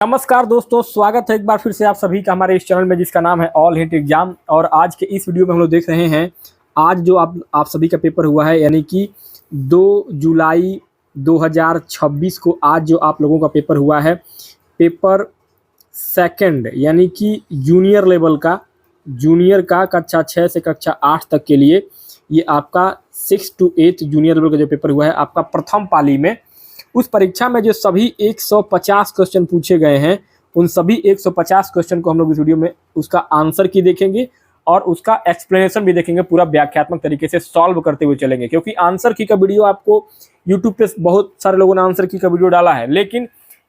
नमस्कार दोस्तों, स्वागत है एक बार फिर से आप सभी का हमारे इस चैनल में जिसका नाम है ऑल हिट एग्जाम। और आज के इस वीडियो में हम लोग देख रहे हैं आज जो आप सभी का पेपर हुआ है, यानी कि 2 जुलाई 2026 को आज जो आप लोगों का पेपर हुआ है, पेपर सेकंड यानी कि जूनियर लेवल का, जूनियर का कक्षा 6 से कक्षा 8 तक के लिए ये आपका 6 to 8 जूनियर लेवल का जो पेपर हुआ है आपका प्रथम पाली में। उस परीक्षा में जो सभी 150 क्वेश्चन पूछे गए हैं, उन सभी 150 क्वेश्चन को हम लोग इस वीडियो में उसका आंसर की देखेंगे और उसका एक्सप्लेनेशन भी देखेंगे, पूरा व्याख्यात्मक तरीके से सॉल्व करते हुए चलेंगे। क्योंकि आंसर की का वीडियो आपको यूट्यूब पे बहुत सारे लोगों ने आंसर की का वीडियो डाला है, लेकिन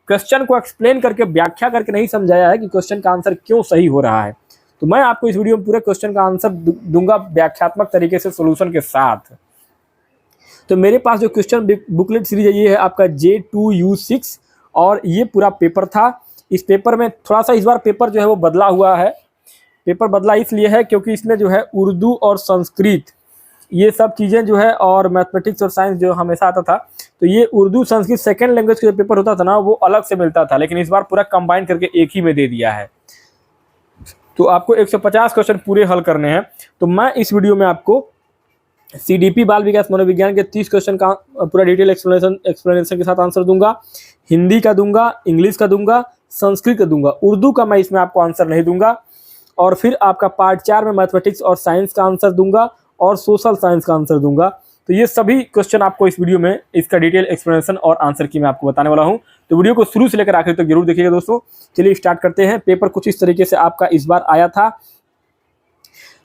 क्वेश्चन को एक्सप्लेन करके, व्याख्या करके नहीं समझाया है कि क्वेश्चन का आंसर क्यों सही हो रहा है। तो मैं आपको इस वीडियो में पूरे क्वेश्चन का आंसर दूंगा व्याख्यात्मक तरीके से सोल्यूशन के साथ। तो मेरे पास जो क्वेश्चन बुकलेट सीरीज है ये है आपका J2U6 और ये पूरा पेपर था। इस पेपर में थोड़ा सा इस बार पेपर जो है वो बदला हुआ है। पेपर बदला इसलिए है क्योंकि इसमें जो है उर्दू और संस्कृत ये सब चीज़ें जो है, और मैथमेटिक्स और साइंस जो हमेशा आता था, तो ये उर्दू संस्कृत सेकेंड लैंग्वेज का जो पेपर होता था ना, वो अलग से मिलता था, लेकिन इस बार पूरा कंबाइन करके एक ही में दे दिया है। तो आपको 150 क्वेश्चन पूरे हल करने हैं। तो मैं इस वीडियो में आपको CDP बाल विकास मनोविज्ञान के 30 क्वेश्चन का पूरा डिटेल एक्सप्लेनेशन के साथ आंसर दूंगा। हिंदी का दूंगा, इंग्लिश का दूंगा, संस्कृत का दूंगा, उर्दू का मैं इसमें आपको आंसर नहीं दूंगा। और फिर आपका पार्ट 4 में मैथमेटिक्स और साइंस का आंसर दूंगा और सोशल साइंस का आंसर दूंगा। तो ये सभी क्वेश्चन आपको इस वीडियो में इसका डिटेल एक्सप्लेनेशन और आंसर की मैं आपको बताने वाला हूँ। तो वीडियो को शुरू से लेकर आखिर तक जरूर देखिएगा दोस्तों। चलिए स्टार्ट करते हैं। पेपर कुछ इस तरीके से आपका इस बार आया था।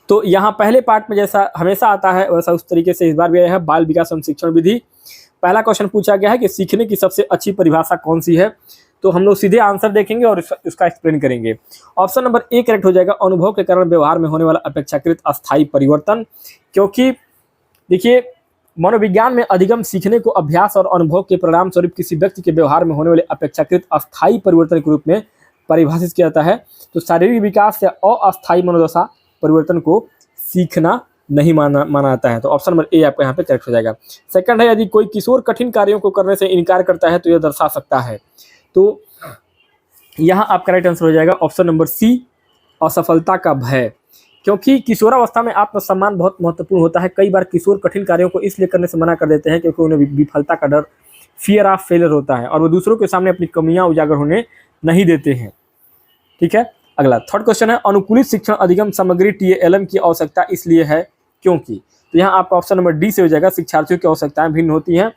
तो यहाँ पहले पार्ट में जैसा हमेशा आता है वैसा उस तरीके से इस बार भी आया है। बाल विकास एवं शिक्षण विधि, पहला क्वेश्चन पूछा गया है कि सीखने की सबसे अच्छी परिभाषा कौन सी है। तो हम लोग सीधे आंसर देखेंगे और उसका एक्सप्लेन करेंगे। ऑप्शन नंबर ए करेक्ट हो जाएगा, अनुभव के कारण व्यवहार में होने वाला अपेक्षाकृत अस्थायी परिवर्तन। क्योंकि देखिए, मनोविज्ञान में अधिगम सीखने को अभ्यास और अनुभव के परिणाम स्वरूप किसी व्यक्ति के व्यवहार में होने वाले अपेक्षाकृत अस्थायी परिवर्तन के रूप में परिभाषित किया जाता है। तो शारीरिक विकास या अस्थायी मनोदशा परिवर्तन को सीखना नहीं माना जाता है। तो ऑप्शन नंबर ए आपका यहाँ पे करेक्ट हो जाएगा। सेकंड है, यदि कोई किशोर कठिन कार्यों को करने से इनकार करता है तो यह दर्शा सकता है। तो यहाँ आपका राइट आंसर हो जाएगा ऑप्शन नंबर सी, असफलता का भय। क्योंकि किशोरावस्था में आत्मसम्मान बहुत महत्वपूर्ण होता है। कई बार किशोर कठिन कार्यों को इसलिए करने से मना कर देते हैं क्योंकि उन्हें विफलता का डर, फियर ऑफ फेलियर होता है, और वो दूसरों के सामने अपनी कमियां उजागर होने नहीं देते हैं। ठीक है, अगला थर्ड क्वेश्चन है, अनुकूलित शिक्षण अधिगम सामग्री TALM की आवश्यकता इसलिए है क्योंकि। तो यहाँ आपका ऑप्शन नंबर डी से हो जाएगा, शिक्षार्थियों की आवश्यकताएं भिन्न होती हैं।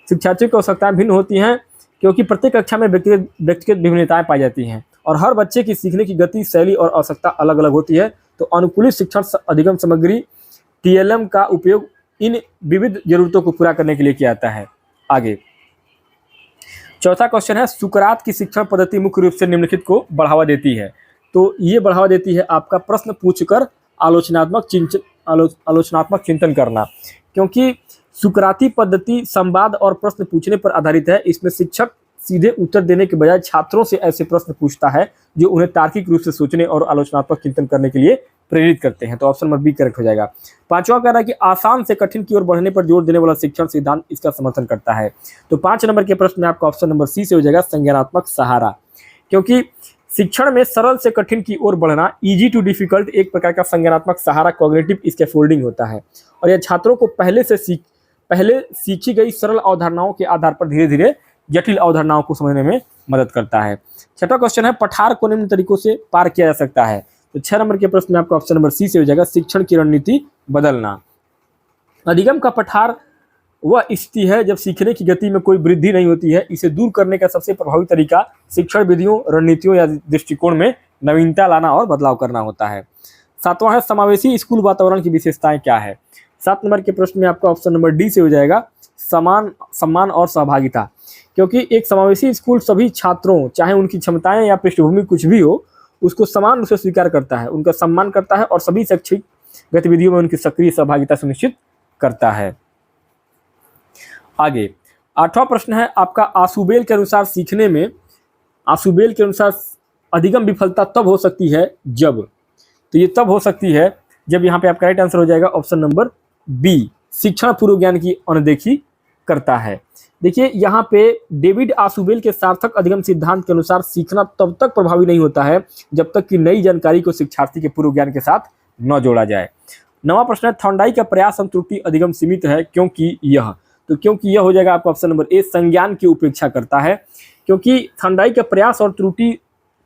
शिक्षार्थियों की आवश्यकताएं भिन्न होती हैं क्योंकि प्रत्येक कक्षा में व्यक्तिगत विभिन्नताएं पाई जाती हैं और हर बच्चे की सीखने की गति, शैली और आवश्यकता अलग अलग होती है। तो अनुकूलित शिक्षण अधिगम सामग्री TALM का उपयोग इन विविध जरूरतों को पूरा करने के लिए किया जाता है। आगे चौथा क्वेश्चन है, सुकरात की शिक्षण पद्धति मुख्य रूप से निम्नलिखित को बढ़ावा देती है। तो ये बढ़ावा देती है आपका प्रश्न पूछकर आलोचनात्मक चिंतन करना। क्योंकि सुकराती पद्धति संवाद और प्रश्न पूछने पर आधारित है। इसमें शिक्षक सीधे उत्तर देने के बजाय छात्रों से ऐसे प्रश्न पूछता है जो उन्हें तार्किक रूप से सोचने और आलोचनात्मक चिंतन करने के लिए प्रेरित करते हैं। तो ऑप्शन नंबर बी करेक्ट हो जाएगा। पांचवा कह रहा है कि आसान से कठिन की ओर बढ़ने पर जोर देने वाला शिक्षण सिद्धांत इसका समर्थन करता है। तो 5 नंबर के प्रश्न में आपका ऑप्शन नंबर सी से हो जाएगा, संज्ञानात्मक सहारा। क्योंकि शिक्षण में सरल से कठिन की ओर बढ़ना, इजी टू डिफिकल्ट, एक प्रकार का संज्ञानात्मक सहारा, कॉग्निटिव स्कैफोल्डिंग होता है। और यह छात्रों को पहले सीखी गई सरल अवधारणाओं के आधार पर धीरे धीरे जटिल अवधारणाओं को समझने में मदद करता है। छठा क्वेश्चन है, पठार को निम्न तरीकों से पार किया जा सकता है। तो 6 नंबर के प्रश्न में आपका ऑप्शन नंबर सी से हो जाएगा, शिक्षण की रणनीति बदलना। अधिगम का पठार वह स्थिति है जब सीखने की गति में कोई वृद्धि नहीं होती है। इसे दूर करने का सबसे प्रभावी तरीका शिक्षण विधियों, रणनीतियों या दृष्टिकोण में नवीनता लाना और बदलाव करना होता है। 7वां है, समावेशी स्कूल वातावरण की विशेषताएं क्या है। 7 नंबर के प्रश्न में आपका ऑप्शन नंबर डी से हो जाएगा, सम्मान और सहभागिता। क्योंकि एक समावेशी स्कूल सभी छात्रों, चाहे उनकी क्षमताएं या पृष्ठभूमि कुछ भी हो, उसको समान रूप से स्वीकार करता है, उनका सम्मान करता है और सभी शैक्षिक गतिविधियों में उनकी सक्रिय सहभागिता सुनिश्चित करता है। आगे 8वां प्रश्न है आपका, आशुबेल के अनुसार सीखने में, आशुबेल के अनुसार अधिगम विफलता तब हो सकती है जब। तो ये तब हो सकती है जब, यहाँ पे आपका राइट आंसर हो जाएगा ऑप्शन नंबर बी, शिक्षण पूर्व ज्ञान की अनदेखी करता है। देखिए यहाँ पे डेविड आसुबेल के सार्थक अधिगम सिद्धांत के अनुसार सीखना तब तक प्रभावी नहीं होता है जब तक कि नई जानकारी को शिक्षार्थी के पूर्व ज्ञान के साथ न जोड़ा जाए। नवा प्रश्न है, थॉर्नडाइक का प्रयास एवं त्रुटि अधिगम सीमित है क्योंकि यह, तो क्योंकि यह हो जाएगा आपका ऑप्शन नंबर ए, संज्ञान की उपेक्षा करता है। क्योंकि थॉर्नडाइक का प्रयास और त्रुटि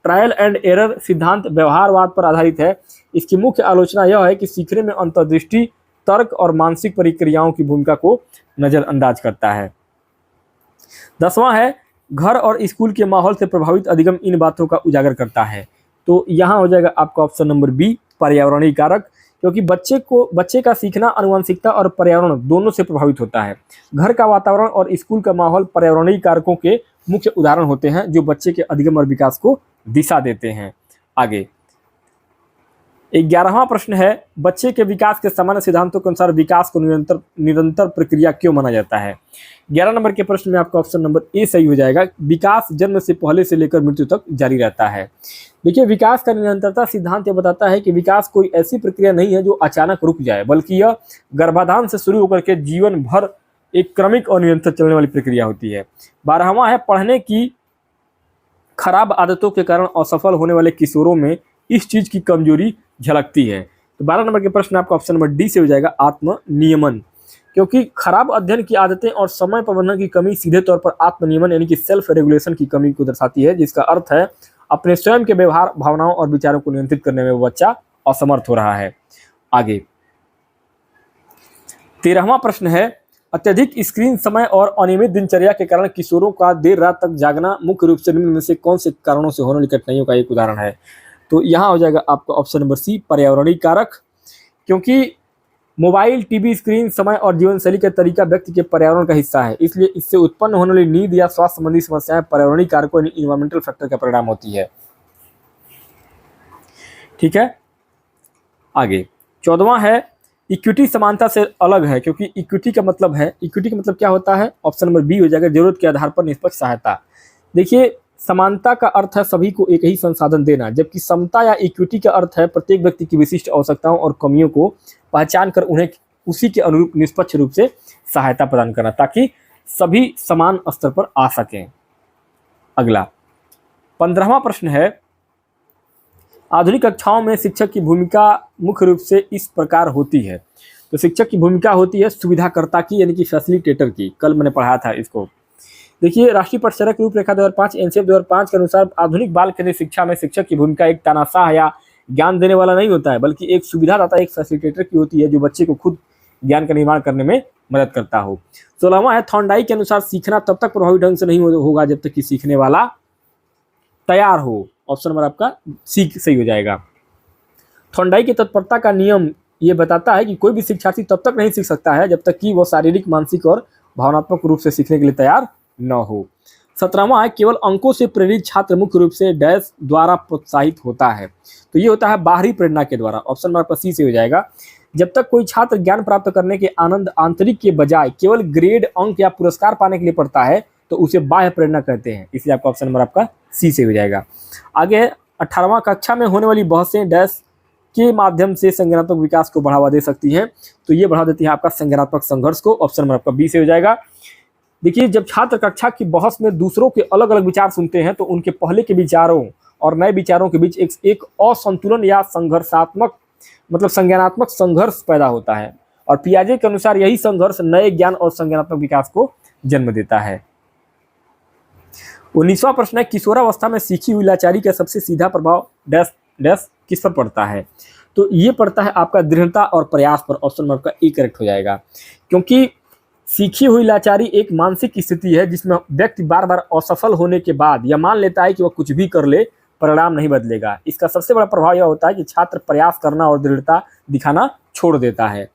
ट्रायल एंड एरर सिद्धांत व्यवहारवाद पर आधारित है। इसकी मुख्य आलोचना यह है कि सीखने में अंतर्दृष्टि, तर्क और मानसिक प्रक्रियाओं की भूमिका को नजरअंदाज करता है। 10वां है, घर और स्कूल के माहौल से प्रभावित अधिगम इन बातों का उजागर करता है। तो यहाँ हो जाएगा आपका ऑप्शन नंबर बी, पर्यावरणीय कारक। क्योंकि बच्चे का सीखना आनुवंशिकता और पर्यावरण दोनों से प्रभावित होता है। घर का वातावरण और स्कूल का माहौल पर्यावरणीय कारकों के मुख्य उदाहरण होते हैं जो बच्चे के अधिगम और विकास को दिशा देते हैं। आगे 11वां प्रश्न है, बच्चे के विकास के सामान्य सिद्धांतों के अनुसार विकास को निरंतर प्रक्रिया क्यों माना जाता है। 11 नंबर के प्रश्न में आपका ऑप्शन नंबर ए सही हो जाएगा। विकास जन्म से पहले से लेकर मृत्यु तक जारी रहता है। देखिए, विकास का निरंतरता सिद्धांत ये बताता है कि विकास कोई ऐसी प्रक्रिया नहीं है जो अचानक रुक जाए, बल्कि यह गर्भाधान से शुरू होकर के जीवन भर एक क्रमिक और निरंतर चलने वाली प्रक्रिया होती है। 12वां है, पढ़ने की खराब आदतों के कारण असफल होने वाले किशोरों में इस चीज की कमजोरी झलकती है। तो 12 नंबर के प्रश्न आपका ऑप्शन नंबर डी से हो जाएगा, आत्म नियमन। क्योंकि खराब अध्ययन की आदतें और समय प्रबंधन की कमी सीधे तौर पर आत्म नियमन यानी कि सेल्फ रेगुलेशन की कमी को दर्शाती है, जिसका अर्थ है अपने स्वयं के व्यवहार, भावनाओं और विचारों को नियंत्रित करने में वो बच्चा असमर्थ हो रहा है। आगे 13वां प्रश्न है, अत्यधिक स्क्रीन समय और अनियमित दिनचर्या के कारण किशोरों का देर रात तक जागना मुख्य रूप से निम्न में से कौन से कारणों से होने वाली कठिनाइयों का एक उदाहरण है। तो यहाँ हो जाएगा आपका ऑप्शन नंबर सी, पर्यावरणीय कारक। क्योंकि मोबाइल, टीवी स्क्रीन समय और जीवनशैली का तरीका व्यक्ति के पर्यावरण का हिस्सा है, इसलिए इससे उत्पन्न होने वाली नींद या स्वास्थ्य संबंधी समस्याएं पर्यावरणीय कारकों यानी इन्वायरमेंटल फैक्टर का परिणाम होती है। ठीक है। आगे 14वां है, इक्विटी समानता से अलग है। क्योंकि इक्विटी का मतलब क्या होता है, ऑप्शन नंबर बी हो जाएगा, जरूरत के आधार पर निष्पक्ष सहायता। देखिए, समानता का अर्थ है सभी को एक ही संसाधन देना, जबकि समता या इक्विटी का अर्थ है प्रत्येक व्यक्ति की विशिष्ट आवश्यकताओं और कमियों को पहचान कर उन्हें उसी के अनुरूप निष्पक्ष रूप से सहायता प्रदान करना, ताकि सभी समान स्तर पर आ सकें। अगला 15वां प्रश्न है, आधुनिक कक्षाओं में शिक्षक की भूमिका मुख्य रूप से इस प्रकार होती है। तो शिक्षक की भूमिका होती है सुविधाकर्ता की यानी कि फैसिलिटेटर की। कल मैंने पढ़ाया था इसको। देखिए, राष्ट्रीय पाठ्यचर्या की रूपरेखा 2005 एनसीएफ 2005 के अनुसार आधुनिक बाल केंद्रित शिक्षा में शिक्षक की भूमिका एक तानाशाह या ज्ञान देने वाला नहीं होता है, बल्कि एक सुविधादाता, एक फैसिलिटेटर की होती है जो बच्चे को खुद ज्ञान का निर्माण करने में मदद करता हो। 16वां है, थॉर्नडाइक के अनुसार सीखना तब तक प्रभावी ढंग से नहीं होगा जब तक कि सीखने वाला तैयार हो। ऑप्शन नंबर आपका सी सही हो जाएगा। थॉर्नडाइक की तत्परता का नियम ये बताता है कि कोई भी शिक्षार्थी तब तक नहीं सीख सकता है जब तक कि वह शारीरिक, मानसिक और भावनात्मक रूप से सीखने के लिए तैयार न हो। 17वां है, केवल अंकों से प्रेरित छात्र मुख्य रूप से डैश द्वारा प्रोत्साहित होता है। तो ये होता है बाहरी प्रेरणा के द्वारा। ऑप्शन नंबर आपका सी से हो जाएगा। जब तक कोई छात्र ज्ञान प्राप्त करने के आनंद आंतरिक के बजाय केवल ग्रेड, अंक या पुरस्कार पाने के लिए पढ़ता है तो उसे बाह्य प्रेरणा कहते हैं, इसलिए आपका ऑप्शन नंबर आपका सी से हो जाएगा। आगे 18वां, कक्षा में होने वाली बहसें डैश के माध्यम से संज्ञानात्मक विकास को बढ़ावा दे सकती हैं, तो ये बढ़ा देती है आपका संज्ञानात्मक संघर्ष को। ऑप्शन नंबर आपका बी से हो जाएगा। देखिए, जब छात्र कक्षा की बहस में दूसरों के अलग अलग विचार सुनते हैं तो उनके पहले के विचारों और नए विचारों के बीच एक असंतुलन या संघर्षात्मक संज्ञानात्मक संघर्ष पैदा होता है, और पियाजे के अनुसार यही संघर्ष नए ज्ञान और संज्ञानात्मक विकास को जन्म देता है। 19वां प्रश्न है, किशोरावस्था में सीखी हुई लाचारी का सबसे सीधा प्रभाव डैश डैश किस पर पड़ता है। तो ये पड़ता है आपका दृढ़ता और प्रयास पर। ऑप्शन नंबर का ए करेक्ट हो जाएगा। क्योंकि सीखी हुई लाचारी एक मानसिक स्थिति है जिसमें व्यक्ति बार बार असफल होने के बाद यह मान लेता है कि वह कुछ भी कर ले, परिणाम नहीं बदलेगा। इसका सबसे बड़ा प्रभाव यह होता है कि छात्र प्रयास करना और दृढ़ता दिखाना छोड़ देता है।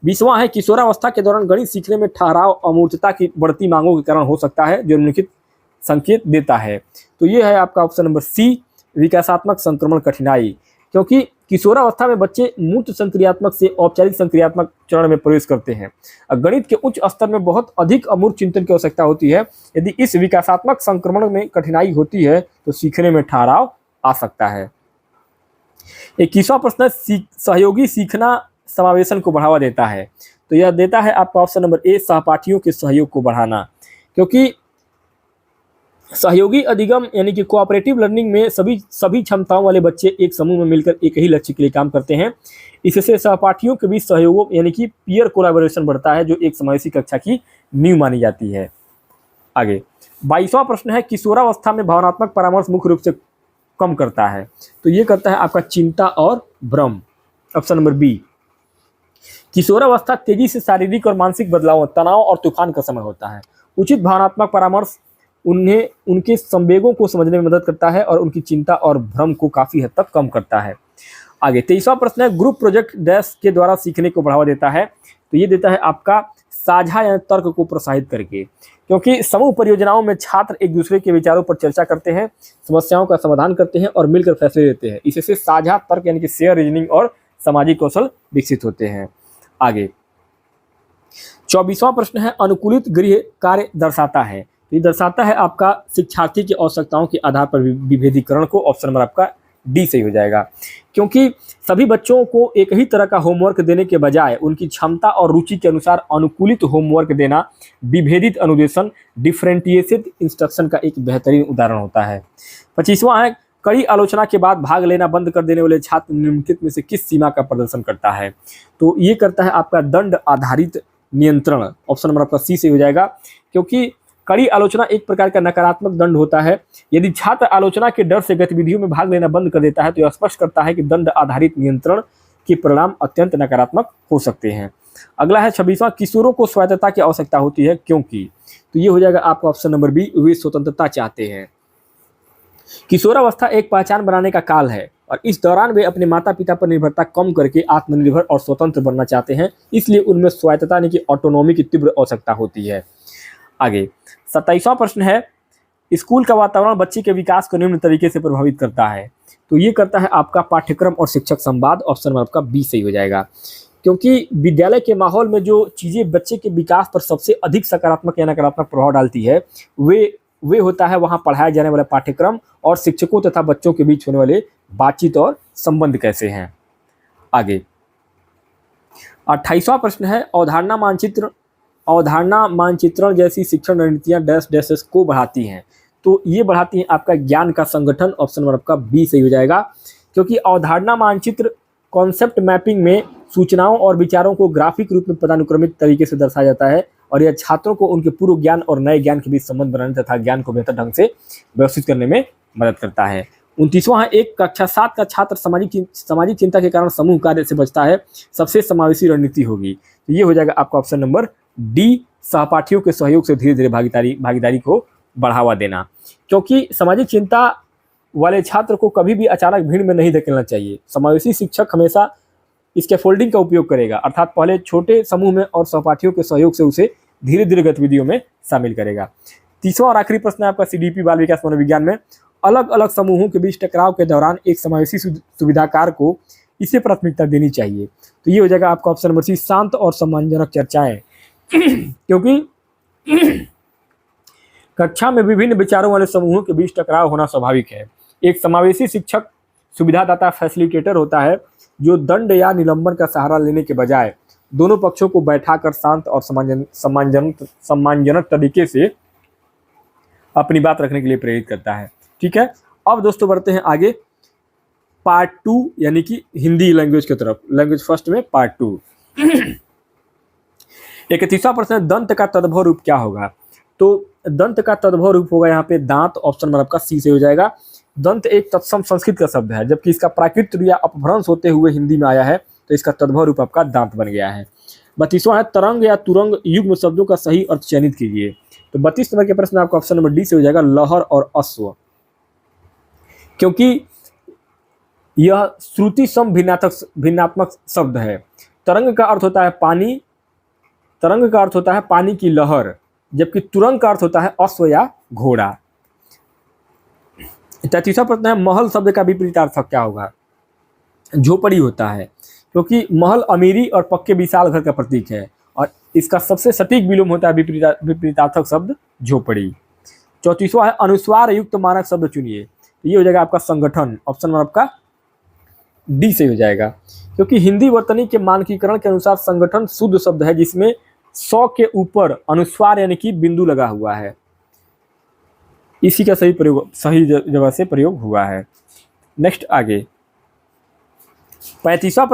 20वां है, किशोरावस्था के दौरान गणित सीखने में ठहराव अमूर्तता की बढ़ती मांगों के कारण हो सकता है, जो निम्नलिखित संकेत देता है। तो ये है आपका ऑप्शन नंबर सी, विकासात्मक संक्रमण कठिनाई। क्योंकि किशोरावस्था में बच्चे मूर्त संक्रियात्मक से औपचारिक संक्रियात्मक चरण में प्रवेश करते हैं। गणित के उच्च स्तर में बहुत अधिक अमूर्त चिंतन की आवश्यकता होती है। यदि इस विकासात्मक संक्रमण में कठिनाई होती है तो सीखने में ठहराव आ सकता है। 21वां प्रश्न, सहयोगी सीखना समावेशन को बढ़ावा देता है। तो यह देता है आपका ऑप्शन नंबर ए, सहपाठियों के सहयोग को बढ़ाना। क्योंकि सहयोगी अधिगम यानी कि कोऑपरेटिव लर्निंग में सभी क्षमताओं वाले बच्चे एक समूह में मिलकर एक ही लक्ष्य के लिए काम करते हैं। इससे सहपाठियों के बीच सहयोग यानी कि पीयर कोलैबोरेशन बढ़ता है, जो एक समावेशी कक्षा की नींव मानी जाती है। आगे 22वां प्रश्न है, किशोरावस्था में भावनात्मक परामर्श मुख्य रूप से कम करता है। तो ये करता है आपका चिंता और भ्रम, ऑप्शन नंबर बी। किशोरावस्था तेजी से शारीरिक और मानसिक बदलाव, तनाव और तूफान का समय होता है। उचित भावनात्मक परामर्श उन्हें उनके संवेगों को समझने में मदद करता है और उनकी चिंता और भ्रम को काफी हद तक कम करता है। आगे 23वां प्रश्न है, ग्रुप प्रोजेक्ट डैश के द्वारा सीखने को बढ़ावा देता है। तो ये देता है आपका साझा या तर्क को प्रोत्साहित करके, क्योंकि समूह परियोजनाओं में छात्र एक दूसरे के विचारों पर चर्चा करते हैं, समस्याओं का समाधान करते हैं और मिलकर फैसले लेते हैं। इससे साझा तर्क यानी कि शेयर रीजनिंग और सामाजिक कौशल विकसित होते हैं। आगे 24वां प्रश्न है, अनुकूलित गृह कार्य दर्शाता है। तो ये दर्शाता है आपका शिक्षार्थी की आवश्यकताओं के आधार पर विभेदीकरण को, ऑप्शन नंबर आपका डी सही हो जाएगा। क्योंकि सभी बच्चों को एक ही तरह का होमवर्क देने के बजाय उनकी क्षमता और रुचि के अनुसार अनुकूलित होमवर्क देना विभेदित अनुदेशन, डिफरेंटिएटेड इंस्ट्रक्शन का एक बेहतरीन उदाहरण होता है। 25वां है, कड़ी आलोचना के बाद भाग लेना बंद कर देने वाले छात्र निम्नलिखित में से किस सीमा का प्रदर्शन करता है। तो ये करता है आपका दंड आधारित नियंत्रण, ऑप्शन नंबर आपका सी से हो जाएगा। क्योंकि कड़ी आलोचना एक प्रकार का नकारात्मक दंड होता है। यदि छात्र आलोचना के डर से गतिविधियों में भाग लेना बंद कर देता है तो यह स्पष्ट करता है कि दंड आधारित नियंत्रण के परिणाम अत्यंत नकारात्मक हो सकते हैं। अगला है 26वां, किशोरों को स्वायत्तता की आवश्यकता होती है क्योंकि। तो ये हो जाएगा आपका ऑप्शन नंबर बी, वे स्वतंत्रता चाहते हैं। किशोरावस्था एक पहचान बनाने का काल है और इस दौरान वे अपने माता पिता पर निर्भरता कम करके आत्मनिर्भर और स्वतंत्र बनना चाहते हैं, इसलिए उनमें स्वायत्तता यानी कि ऑटोनॉमी की तीव्र आवश्यकता होती है। आगे 27वां प्रश्न है, स्कूल का वातावरण बच्चे के विकास को निम्न तरीके से प्रभावित करता है। तो ये करता है आपका पाठ्यक्रम और शिक्षक संवाद, ऑप्शन नंबर आपका बी सही हो जाएगा। क्योंकि विद्यालय के माहौल में जो चीज़ें बच्चे के विकास पर सबसे अधिक सकारात्मक या नकारात्मक प्रभाव डालती है वे होता है वहाँ पढ़ाए जाने वाले पाठ्यक्रम और शिक्षकों तथा बच्चों के बीच होने वाले बातचीत और संबंध कैसे हैं। आगे 28वां प्रश्न है, अवधारणा मानचित्रण जैसी शिक्षण रणनीतियां डैश डैश को बढ़ाती हैं। तो ये बढ़ाती हैं आपका ज्ञान का संगठन, ऑप्शन नंबर आपका बी सही हो जाएगा। क्योंकि अवधारणा मानचित्र कॉन्सेप्ट मैपिंग में सूचनाओं और विचारों को ग्राफिक रूप में पदानुक्रमित तरीके से दर्शाया जाता है और यह छात्रों को उनके पूर्व ज्ञान और नए ज्ञान के बीच संबंध बनाने तथा ज्ञान को बेहतर ढंग से व्यवस्थित करने में मदद करता है। 29वां है, एक कक्षा 7 का छात्र सामाजिक चिंता के कारण समूह कार्य से बचता है, सबसे समावेशी रणनीति होगी। तो ये हो जाएगा आपका ऑप्शन नंबर डी, सहपाठियों के सहयोग से धीरे धीरे भागीदारी को बढ़ावा देना। क्योंकि सामाजिक चिंता वाले छात्र को कभी भी अचानक भीड़ में नहीं धकेलना चाहिए। समावेशी शिक्षक हमेशा इसके फोल्डिंग का उपयोग करेगा, अर्थात पहले छोटे समूह में और सहपाठियों के सहयोग से उसे धीरे धीरे गतिविधियों में शामिल करेगा। 30वां और आखिरी प्रश्न है आपका सीडीपी बाल विकास मनोविज्ञान में, अलग अलग समूहों के बीच टकराव के दौरान एक समावेशी सुविधाकार को इसे प्राथमिकता देनी चाहिए। तो ये हो जाएगा आपका ऑप्शन नंबर सी, शांत और सम्मानजनक चर्चाएं। क्योंकि कक्षा में विभिन्न विचारों वाले समूहों के बीच टकराव होना स्वाभाविक है। एक समावेशी शिक्षक सुविधादाता फैसिलिटेटर होता है जो दंड या निलंबन का सहारा लेने के बजाय दोनों पक्षों को बैठाकर शांत और सम्मानजनक तरीके से अपनी बात रखने के लिए प्रेरित करता है। ठीक है, अब दोस्तों बढ़ते हैं आगे पार्ट 2 यानी कि हिंदी लैंग्वेज की तरफ। लैंग्वेज फर्स्ट में पार्ट 2। 31वां प्रश्न है, दंत का तद्भव रूप क्या होगा। तो दंत का तद्भव रूप होगा यहाँ पे दांत, ऑप्शन नंबर आपका सी से हो जाएगा। दंत एक तत्सम संस्कृत का शब्द है, जबकि इसका प्राकृत या अपभ्रंश होते हुए हिंदी में आया है, तो इसका तद्भव रूप आपका दांत बन गया है। 32वां है, तरंग या तुरंग युग्म शब्दों का सही अर्थ चयनित कीजिए। तो 32 नंबर के प्रश्न आपका ऑप्शन नंबर डी से हो जाएगा, लहर और अश्व। क्योंकि यह श्रुति सम भिन्नात्मक शब्द है। तरंग का अर्थ होता है पानी की लहर, जबकि तुरंग का अर्थ होता है अश्व या घोड़ा। 33वां प्रश्न है, महल शब्द का विपरीतार्थ क्या होगा। झोपड़ी होता है, क्योंकि महल अमीरी और पक्के विशाल घर का प्रतीक है और इसका सबसे सटीक विलोम होता है विपरीतार्थक शब्द झोपड़ी। 34वां है, अनुस्वार युक्त मानक शब्द चुनिए। ये हो जाएगा आपका संगठन, ऑप्शन नंबर आपका डी से हो जाएगा। क्योंकि हिंदी वर्तनी के मानकीकरण के अनुसार संगठन शुद्ध शब्द है जिसमें 100 के ऊपर अनुस्वार यानी कि बिंदु लगा हुआ है। इसी का सही जगह से प्रयोग हुआ है। नेक्स्ट आगे 35वां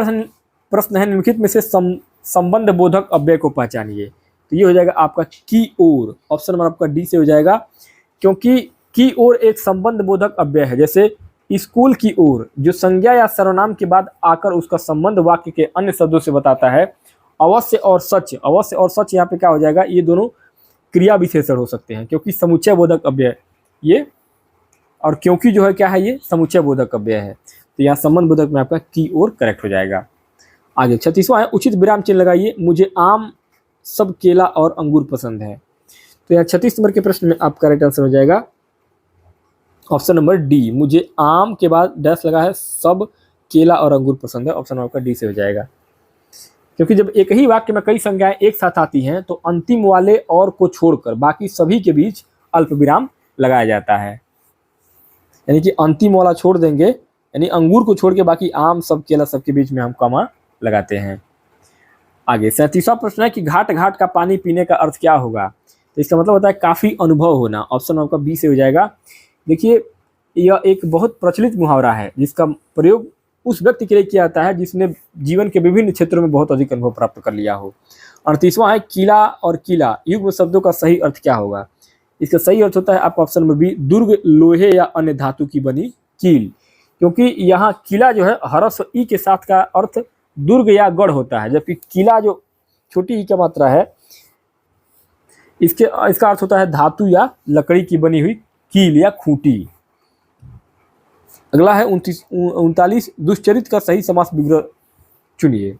प्रश्न है निम्नलिखित में से संबंध बोधक अव्यय को पहचानिए। तो ये हो जाएगा आपका की ओर, ऑप्शन नंबर आपका डी से हो जाएगा, क्योंकि की ओर एक संबंध बोधक अव्यय है। जैसे स्कूल की ओर जो संज्ञा या सर्वनाम के बाद आकर उसका संबंध वाक्य के अन्य शब्दों से बताता है। अवश्य और सच, अवश्य और सच यहाँ पे क्या हो जाएगा, ये दोनों क्रिया विशेषण हो सकते हैं क्योंकि समुच्चय बोधक अव्यय ये, और क्योंकि जो है क्या है, ये समुच्चय बोधक अव्यय है। तो यहाँ संबंध बोधक में आपका की ओर करेक्ट हो जाएगा। आगे 36वां है उचित विराम चिन्ह लगाइए। मुझे आम, सब केला और अंगूर पसंद है। तो यहाँ 36 नंबर के प्रश्न में आपका राइट आंसर हो जाएगा ऑप्शन नंबर डी। मुझे आम के बाद डैश लगा है, सब केला और अंगूर पसंद है। ऑप्शन नंबर आपका डी से हो जाएगा, क्योंकि जब एक ही वाक्य में कई संज्ञाएं एक साथ आती हैं तो अंतिम वाले और को छोड़कर बाकी सभी के बीच अल्प विराम लगाया जाता है। यानी कि अंतिम वाला छोड़ देंगे, यानी अंगूर को छोड़ के बाकी आम, सब केला, सबके बीच में हम कॉमा लगाते हैं। आगे 37वां प्रश्न है कि घाट घाट का पानी पीने का अर्थ क्या होगा। तो इसका मतलब होता है काफ़ी अनुभव होना। ऑप्शन आपका बी से हो जाएगा। देखिए यह एक बहुत प्रचलित मुहावरा है जिसका प्रयोग उस व्यक्ति के लिए किया जाता है जिसने जीवन के विभिन्न क्षेत्रों में बहुत अधिक अनुभव प्राप्त कर लिया हो। 38वां है किला और किला युग्म शब्दों का सही अर्थ क्या होगा। इसका सही अर्थ होता है आपका ऑप्शन नंबर बी, दुर्ग, लोहे या अन्य धातु की बनी कील। क्योंकि यहाँ किला जो है ह्रस्व ई के साथ का अर्थ दुर्ग या गढ़ होता है, जबकि किला जो छोटी ई की मात्रा है इसका अर्थ होता है धातु या लकड़ी की बनी हुई कील या खूंटी। अगला है 39 दुष्चरित्र का सही समास विग्रह चुनिए।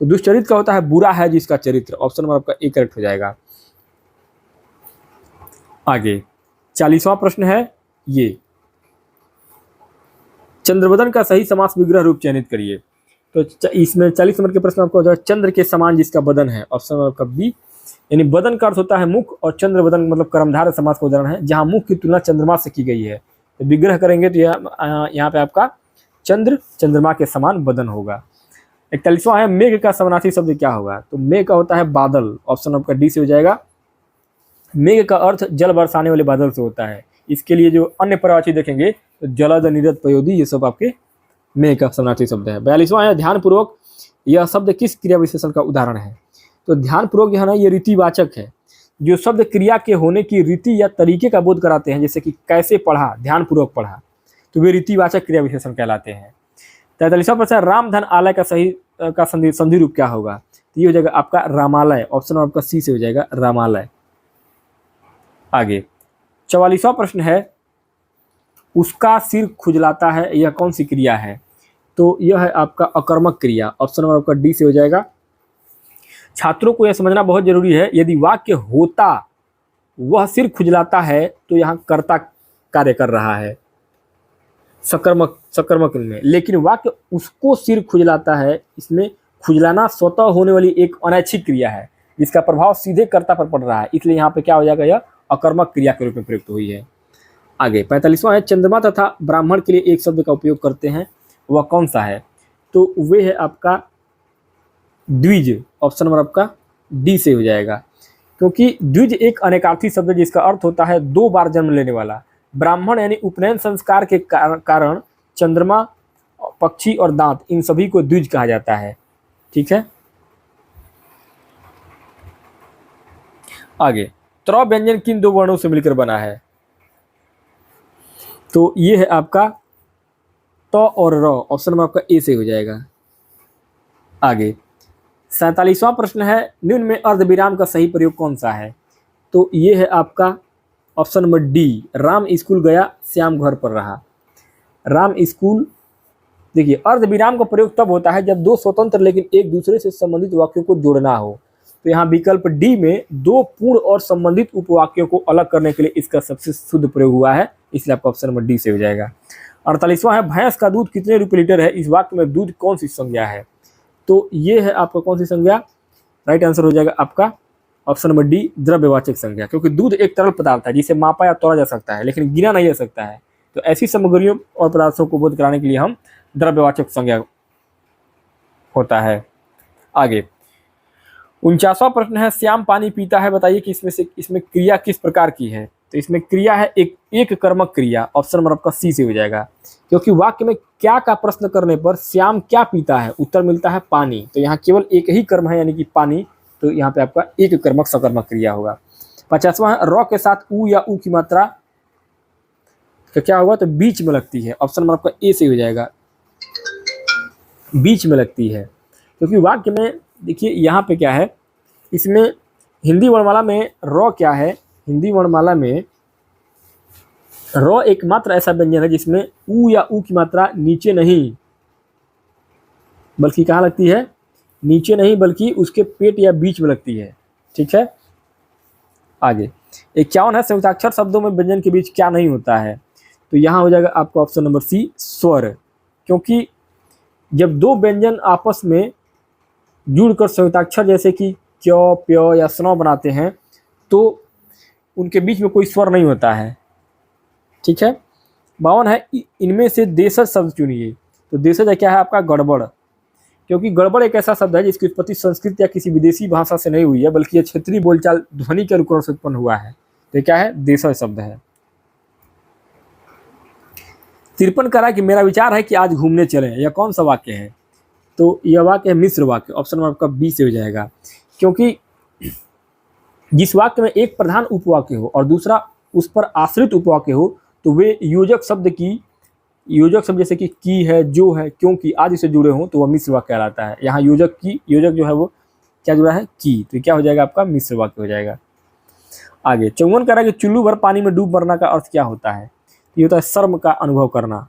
तो दुष्चरित्र का होता है बुरा है जिसका चरित्र। ऑप्शन नंबर आपका ए करेक्ट हो जाएगा। आगे 40वां प्रश्न है ये, चंद्रवदन का सही समास विग्रह रूप चयनित करिए। तो इसमें 40 नंबर के प्रश्न आपको हो जाएगा चंद्र के समान जिसका बदन है। ऑप्शन नंबर आपका बी, यानी बदन का अर्थ होता है मुख और चंद्रवदन मतलब कर्मधारय समास का उदाहरण है जहां मुख की तुलना चंद्रमा से की गई है। तो विग्रह करेंगे तो यहाँ पे आपका चंद्र, चंद्रमा के समान बदन होगा। 41वां है मेघ का समानार्थी शब्द क्या होगा। तो मेघ का होता है बादल। ऑप्शन आपका डी से हो जाएगा। मेघ का अर्थ जल बरसाने वाले बादल से होता है। इसके लिए जो अन्य पर्यायवाची देखेंगे तो जलद, निरद, पयोधी, ये सब आपके मेघ का समानार्थी शब्द है। 42वां है ध्यानपूर्वक यह शब्द किस क्रिया विशेषण का उदाहरण है। तो ध्यानपूर्वक जो है ना ये रीतिवाचक है। जो शब्द क्रिया के होने की रीति या तरीके का बोध कराते हैं, जैसे कि कैसे पढ़ा, ध्यानपूर्वक पढ़ा, तो वे रीतिवाचक क्रिया विशेषण कहलाते हैं। 43वां प्रश्न रामधन आलय का सही का संधि रूप क्या होगा। तो ये हो जाएगा आपका रामालय। ऑप्शन आपका सी से हो जाएगा रामालय। आगे 44वां प्रश्न है उसका सिर खुजलाता है, यह कौन सी क्रिया है। तो यह है आपका अकर्मक क्रिया। ऑप्शन नंबर आपका डी से हो जाएगा। छात्रों को यह समझना बहुत जरूरी है, यदि वाक्य होता वह सिर खुजलाता है तो यहाँ कर्ता कार्य कर रहा है सकर्मक में, लेकिन वाक्य उसको सिर खुजलाता है, इसमें खुजलाना स्वतः होने वाली एक अनैच्छिक क्रिया है जिसका प्रभाव सीधे कर्ता पर पड़ रहा है, इसलिए यहाँ पे क्या हो जाएगा, यह अकर्मक क्रिया के रूप में प्रयुक्त हुई है। आगे 45वां है चंद्रमा तथा ब्राह्मण के लिए एक शब्द का उपयोग करते हैं, वह कौन सा है। तो वे है आपका द्विज। ऑप्शन नंबर आपका डी से हो जाएगा, क्योंकि द्विज एक अनेकार्थी शब्द है जिसका अर्थ होता है दो बार जन्म लेने वाला। ब्राह्मण यानी उपनयन संस्कार के कारण चंद्रमा, पक्षी और दांत, इन सभी को द्विज कहा जाता है। ठीक है। आगे त्र व्यंजन किन दो वर्णों से मिलकर बना है। तो ये है आपका त और र। ऑप्शन नंबर आपका ए से हो जाएगा। आगे 47वां प्रश्न है निम्न में अर्धविराम का सही प्रयोग कौन सा है। तो ये है आपका option number D, Ram school गया श्याम घर पर रहा। राम स्कूल, देखिए अर्धविराम का प्रयोग तब होता है जब दो स्वतंत्र लेकिन एक दूसरे से संबंधित वाक्यों को जोड़ना हो। तो यहाँ विकल्प डी में दो पूर्ण और संबंधित उपवाक्यों को अलग करने के लिए इसका सबसे शुद्ध प्रयोग हुआ है, इसलिए आपका ऑप्शन नंबर डी से हो जाएगा। 48वां है भैंस का दूध कितने रुपये लीटर है, इस वाक्य में दूध कौन सी संज्ञा है। तो ये है आपका कौन सी संज्ञा, राइट आंसर हो जाएगा आपका ऑप्शन नंबर डी, द्रव्यवाचक संज्ञा, क्योंकि दूध एक तरल पदार्थ है जिसे मापा या तोड़ा जा सकता है लेकिन गिना नहीं जा सकता है। तो ऐसी सामग्रियों और पदार्थों को बोध कराने के लिए हम द्रव्यवाचक संज्ञा होता है। आगे 49वां प्रश्न है, श्याम पानी पीता है, बताइए कि इसमें क्रिया किस प्रकार की है। तो इसमें क्रिया है एक कर्मक क्रिया। ऑप्शन नंबर आपका सी से हो जाएगा, क्योंकि वाक्य में क्या का प्रश्न करने पर श्याम क्या पीता है, उत्तर मिलता है पानी। तो यहाँ केवल एक ही कर्म है, यानी कि पानी। तो यहाँ पे आपका एक कर्मक सकर्मक क्रिया होगा। 50वां है, र के साथ उ या उ की मात्रा तो क्या होगा, तो बीच में लगती है। ऑप्शन नंबर आपका ए से हो जाएगा, बीच में लगती है। क्योंकि वाक्य में देखिए यहाँ पे क्या है, इसमें हिंदी वर्णमाला में र क्या है, हिंदी वर्णमाला में र एकमात्र ऐसा व्यंजन है जिसमें उ या उ की मात्रा नीचे नहीं बल्कि कहाँ लगती है, नीचे नहीं बल्कि उसके पेट या बीच में लगती है। ठीक है, आगे 51 है, संयुक्ताक्षर शब्दों में व्यंजन के बीच क्या नहीं होता है। तो यहाँ हो जाएगा आपका ऑप्शन नंबर सी, स्वर। क्योंकि जब दो व्यंजन आपस में जुड़कर संयुक्ताक्षर जैसे कि क्य, प्य या स्न बनाते हैं तो उनके बीच में कोई स्वर नहीं होता है। ठीक है, 52 है, इनमें से देशज शब्द चुनिए। तो देशज क्या है आपका, गड़बड़। क्योंकि गड़बड़ एक ऐसा शब्द है जिसकी उत्पत्ति संस्कृत या किसी विदेशी भाषा से नहीं हुई है, बल्कि यह क्षेत्रीय बोलचाल ध्वनि के अनुकरण से उत्पन्न हुआ है। तो क्या है, देशज शब्द है। 53 कह रहा है कि मेरा विचार है कि आज घूमने चलें। यह कौन सा वाक्य है, तो यह वाक्य है मिश्र वाक्य। ऑप्शन नंबर आपका बी से हो जाएगा। क्योंकि जिस वाक्य में एक प्रधान उपवाक्य हो और दूसरा उस पर आश्रित उपवाक्य हो तो वे योजक शब्द जैसे कि की है, जो है, क्योंकि आदि से जुड़े हों तो वह मिश्र वाक्य कहलाता है। यहाँ योजक जो है वो क्या जुड़ा है, की। तो क्या हो जाएगा आपका, मिश्र वाक्य हो जाएगा। आगे 54 कह रहा है कि चुल्लू भर पानी में डूब मरना का अर्थ क्या होता है। ये होता है शर्म का अनुभव करना।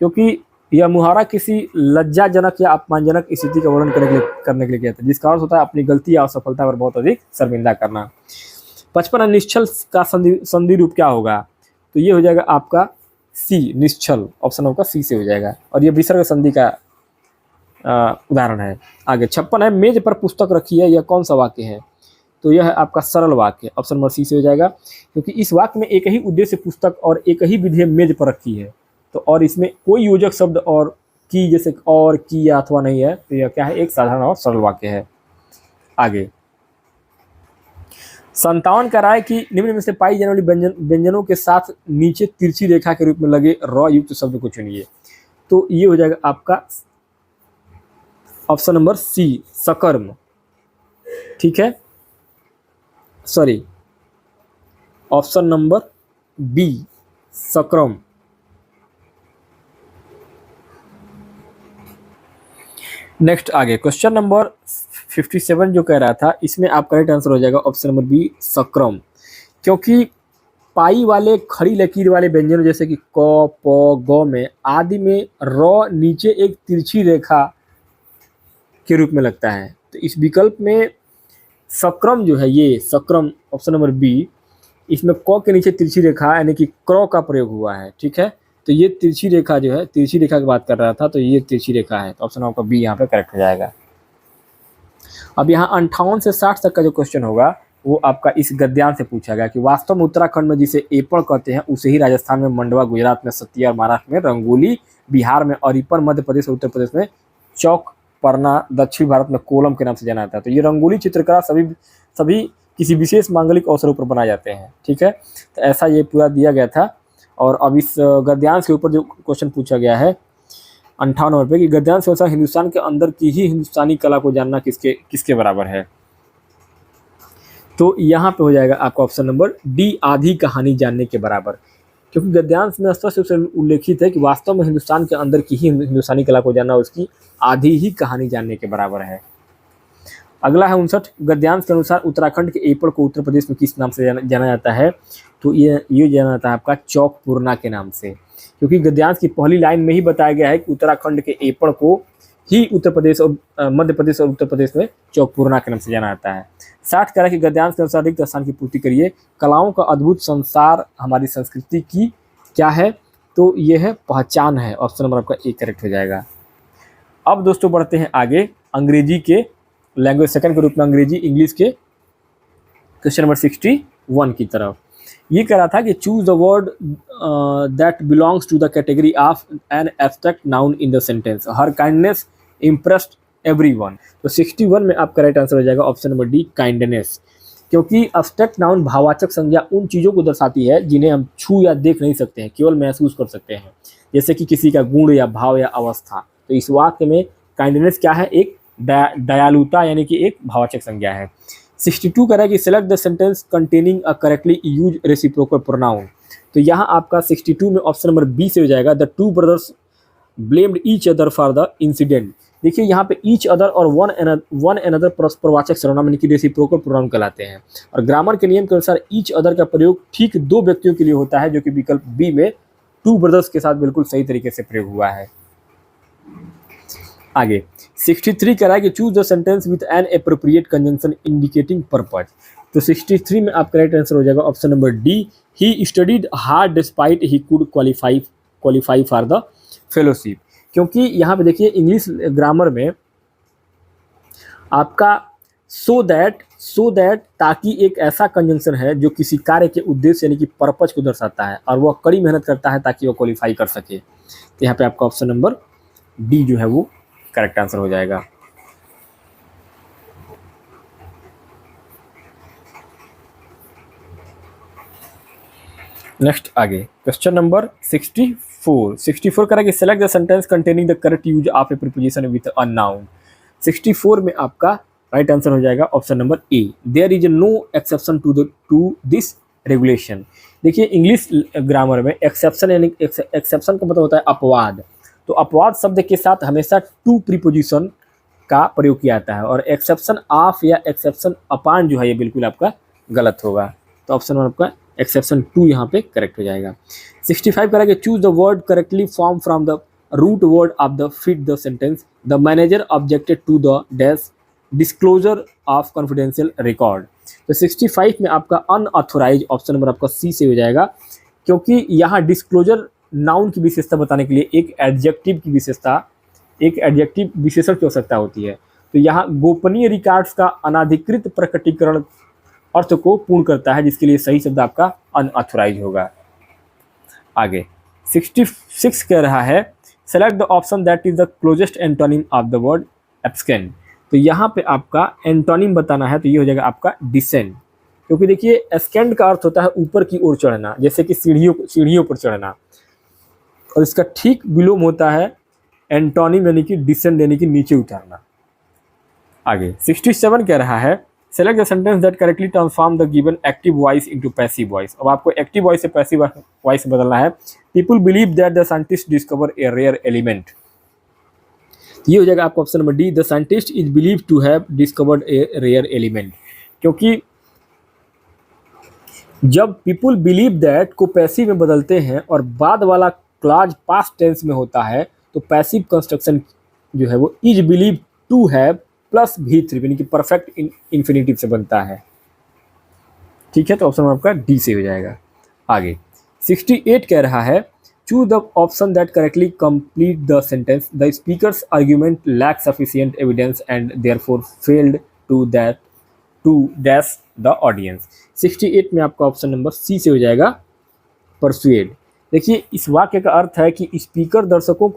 क्योंकि यह मुहावरा किसी लज्जाजनक या अपमानजनक स्थिति का वर्णन करने के लिए किया था, जिसका अर्थ होता है अपनी गलती या असफलता पर बहुत अधिक शर्मिंदा करना। 55 निश्चल का संधि रूप क्या होगा। तो ये हो जाएगा आपका सी, निश्चल। ऑप्शन आपका सी से हो जाएगा, और ये विसर्ग संधि का उदाहरण है। आगे 56 है, मेज पर पुस्तक रखी है, यह कौन सा वाक्य है। तो यह है आपका सरल वाक्य। ऑप्शन नंबर सी से हो जाएगा, क्योंकि इस वाक्य में एक ही उद्देश्य पुस्तक और एक ही विधेय मेज पर रखी है। तो और इसमें कोई योजक शब्द और की जैसे और की या अथवा नहीं है। तो यह क्या है, एक साधारण और सरल वाक्य है। आगे 57 कह रहा है कि निम्न में से पाई जाने वाली व्यंजनों के साथ नीचे तिरछी रेखा के रूप में लगे र युक्त शब्द को चुनिए। तो ये हो जाएगा आपका ऑप्शन नंबर सी, सकर्म। ठीक है, सॉरी, ऑप्शन नंबर बी, सक्रम। नेक्स्ट आगे क्वेश्चन नंबर 57 जो कह रहा था, इसमें आप करेक्ट आंसर हो जाएगा ऑप्शन नंबर बी, सक्रम। क्योंकि पाई वाले खड़ी लकीर वाले व्यंजनों जैसे कि क, प, ग में आदि में र नीचे एक तिरछी रेखा के रूप में लगता है। तो इस विकल्प में सक्रम जो है, ये सक्रम ऑप्शन नंबर बी, इसमें क के नीचे तिरछी रेखा यानी कि क्र का प्रयोग हुआ है। ठीक है, तो ये तिरछी रेखा जो है, तिरछी रेखा की बात कर रहा था, तो ये तिरछी रेखा है। तो ऑप्शन आपका बी यहाँ पे करेक्ट हो जाएगा। अब यहाँ 58 से 60 तक का जो क्वेश्चन होगा वो आपका इस गद्यांश से पूछा गया कि वास्तव में उत्तराखंड में जिसे एपड़ कहते हैं उसे ही राजस्थान में मंडवा, गुजरात में सतिया और महाराष्ट्र में रंगोली, बिहार में अरिपन, मध्य प्रदेश और उत्तर प्रदेश में चौक परना, दक्षिण भारत में कोलम के नाम से जाना जाता है। तो ये रंगोली चित्रकला सभी किसी विशेष मांगलिक अवसरों पर बनाए जाते हैं। ठीक है, तो ऐसा ये पूरा दिया गया था। और अब इस गद्यांश के ऊपर जो क्वेश्चन पूछा गया है 58 नंबर पे कि गद्यांश के अनुसार हिंदुस्तान के अंदर की ही हिंदुस्तानी कला को जानना किसके बराबर है। तो यहाँ पे हो जाएगा आपका ऑप्शन नंबर डी, आधी कहानी जानने के बराबर। क्योंकि गद्यांश में स्पष्ट रूप से उल्लेखित है कि वास्तव में हिंदुस्तान के अंदर की ही हिंदुस्तानी कला को जानना उसकी आधी ही कहानी जानने के बराबर है। अगला है 59, गद्यांश के अनुसार उत्तराखंड के एपड़ को उत्तर प्रदेश में किस नाम से जाना जाता है। तो ये जाना जाता है आपका चौक पूर्णा के नाम से। क्योंकि गद्यांश की पहली लाइन में ही बताया गया है कि उत्तराखंड के एपड़ को ही उत्तर प्रदेश और मध्य प्रदेश और उत्तर प्रदेश में चौक पूर्णा के नाम से जाना जाता है। 60 कह रहा है कि गद्यांश के अनुसार रिक्त स्थान की पूर्ति करिए। कलाओं का अद्भुत संसार हमारी संस्कृति की क्या है। तो ये है पहचान है। ऑप्शन नंबर आपका ए करेक्ट हो जाएगा। अब दोस्तों बढ़ते हैं आगे अंग्रेजी के लैंग्वेज सेकंड के रूप में अंग्रेजी इंग्लिश के क्वेश्चन नंबर 61 की तरफ। ये कह रहा था कि choose the word that belongs to the category of an abstract noun in the sentence. Her kindness impressed everyone. तो 61 में आपका राइट आंसर हो जाएगा ऑप्शन नंबर डी, काइंडनेस। क्योंकि अब्स्ट्रैक्ट नाउन भावाचक संज्ञा उन चीज़ों को दर्शाती है जिन्हें हम छू या देख नहीं सकते हैं, केवल महसूस कर सकते हैं, जैसे कि किसी का गुण या भाव या अवस्था। तो इस वाक्य में काइंडनेस क्या है, एक दयालुता यानी कि एक भावाचक संज्ञा है। 62 कह रहा है कि select the sentence containing a correctly use reciprocal pronoun. तो यहाँ आपका 62 में ऑप्शन नंबर बी से हो जाएगा, the two brothers blamed each other for the incident. देखिए यहाँ पे ईच अदर और वन अनदर परस्परवाचक सर्वनाम यानी कि रेसिप्रोकल प्रोनाउन कहलाते हैं। और ग्रामर के नियम के अनुसार ईच अदर का प्रयोग ठीक दो व्यक्तियों के लिए होता है, जो कि विकल्प बी में टू ब्रदर्स के साथ बिल्कुल सही तरीके से प्रयोग हुआ है। आगे 63 कह रहा है कि choose the sentence with N appropriate conjunction indicating purpose. तो 63 में आपका राइट आंसर हो जाएगा option number D, he studied hard despite he could qualify for the fellowship. क्योंकि यहाँ पे देखिए इंग्लिश ग्रामर में आपका सो दैट ताकि एक ऐसा कंजंक्शन है जो किसी कार्य के उद्देश्य यानी कि पर्पज को दर्शाता है, और वह कड़ी मेहनत करता है ताकि वह क्वालिफाई कर सके। तो यहाँ पे आपका ऑप्शन नंबर डी जो है वो करेक्ट आंसर हो जाएगा। नेक्स्ट आगे क्वेश्चन नंबर 64 करें कि select the sentence containing the correct use of a preposition with a noun. 64 में आपका राइट आंसर हो जाएगा option number A, there is no exception to this regulation. देखिए इंग्लिश ग्रामर में एक्सेप्शन यानी एक्सेप्शन का मतलब होता है अपवाद। तो अपवाद शब्द के साथ हमेशा टू प्रीपोजिशन का प्रयोग किया जाता है, और एक्सेप्शन ऑफ या एक्सेप्शन अपान जो है ये बिल्कुल आपका गलत होगा। तो ऑप्शन नंबर आपका एक्सेप्शन 2 यहाँ पे करेक्ट हो जाएगा। 65 करेंगे choose the word correctly form from the root word of the fit the sentence, the manager objected to the dash disclosure of confidential record. तो 65 में आपका अनऑथोराइज ऑप्शन नंबर आपका सी से हो जाएगा, क्योंकि यहाँ डिस्क्लोजर नाउन की विशेषता बताने के लिए एक एडजेक्टिव की विशेषता, एक एडजेक्टिव विशेषण की आवश्यकता होती है। तो यहाँ गोपनीय रिकॉर्ड्स का अनाधिकृत प्रकटीकरण अर्थ को पूर्ण करता है, जिसके लिए सही शब्द आपका अनऑथोराइज होगा। आगे 66 कह रहा है select the option that is the closest antonym of the word abscond. तो यहाँ पे आपका एंटोनिम बताना है, तो ये हो जाएगा आपका डिसेंड। क्योंकि देखिए एस्केंड का अर्थ होता है ऊपर की ओर चढ़ना, जैसे कि सीढ़ियों पर चढ़ना, और इसका ठीक विलोम होता है एंटोनिम यानी कि डिसेंड यानी कि नीचे उतरना। आगे 67 कह रहा है select the sentence that correctly transform the given active voice into passive voice. अब आपको एक्टिव वॉइस से पैसिव वॉइस बदलना है। People believe that the scientist discover a rare element. ये हो जाएगा आपका option number D, the scientist is believe to have discovered a rare element. क्योंकि जब पीपल बिलीव दैट को पैसिव में बदलते हैं और बाद वाला क्लॉज पास्ट टेंस में होता है, तो पैसिव कंस्ट्रक्शन जो है वो is believe to have plus V3 यानी कि परफेक्ट इन्फिनिटिव से बनता है। ठीक है, तो ऑप्शन आपका डी से हो जाएगा। आगे 68 कह रहा है choose the option that correctly complete the sentence, the speaker's argument lack sufficient evidence and therefore failed to dash the audience. 68 में आपका ऑप्शन नंबर सी से हो जाएगा, परसुएड। देखिए इस वाक्य का अर्थ है कि स्पीकर दर्शकों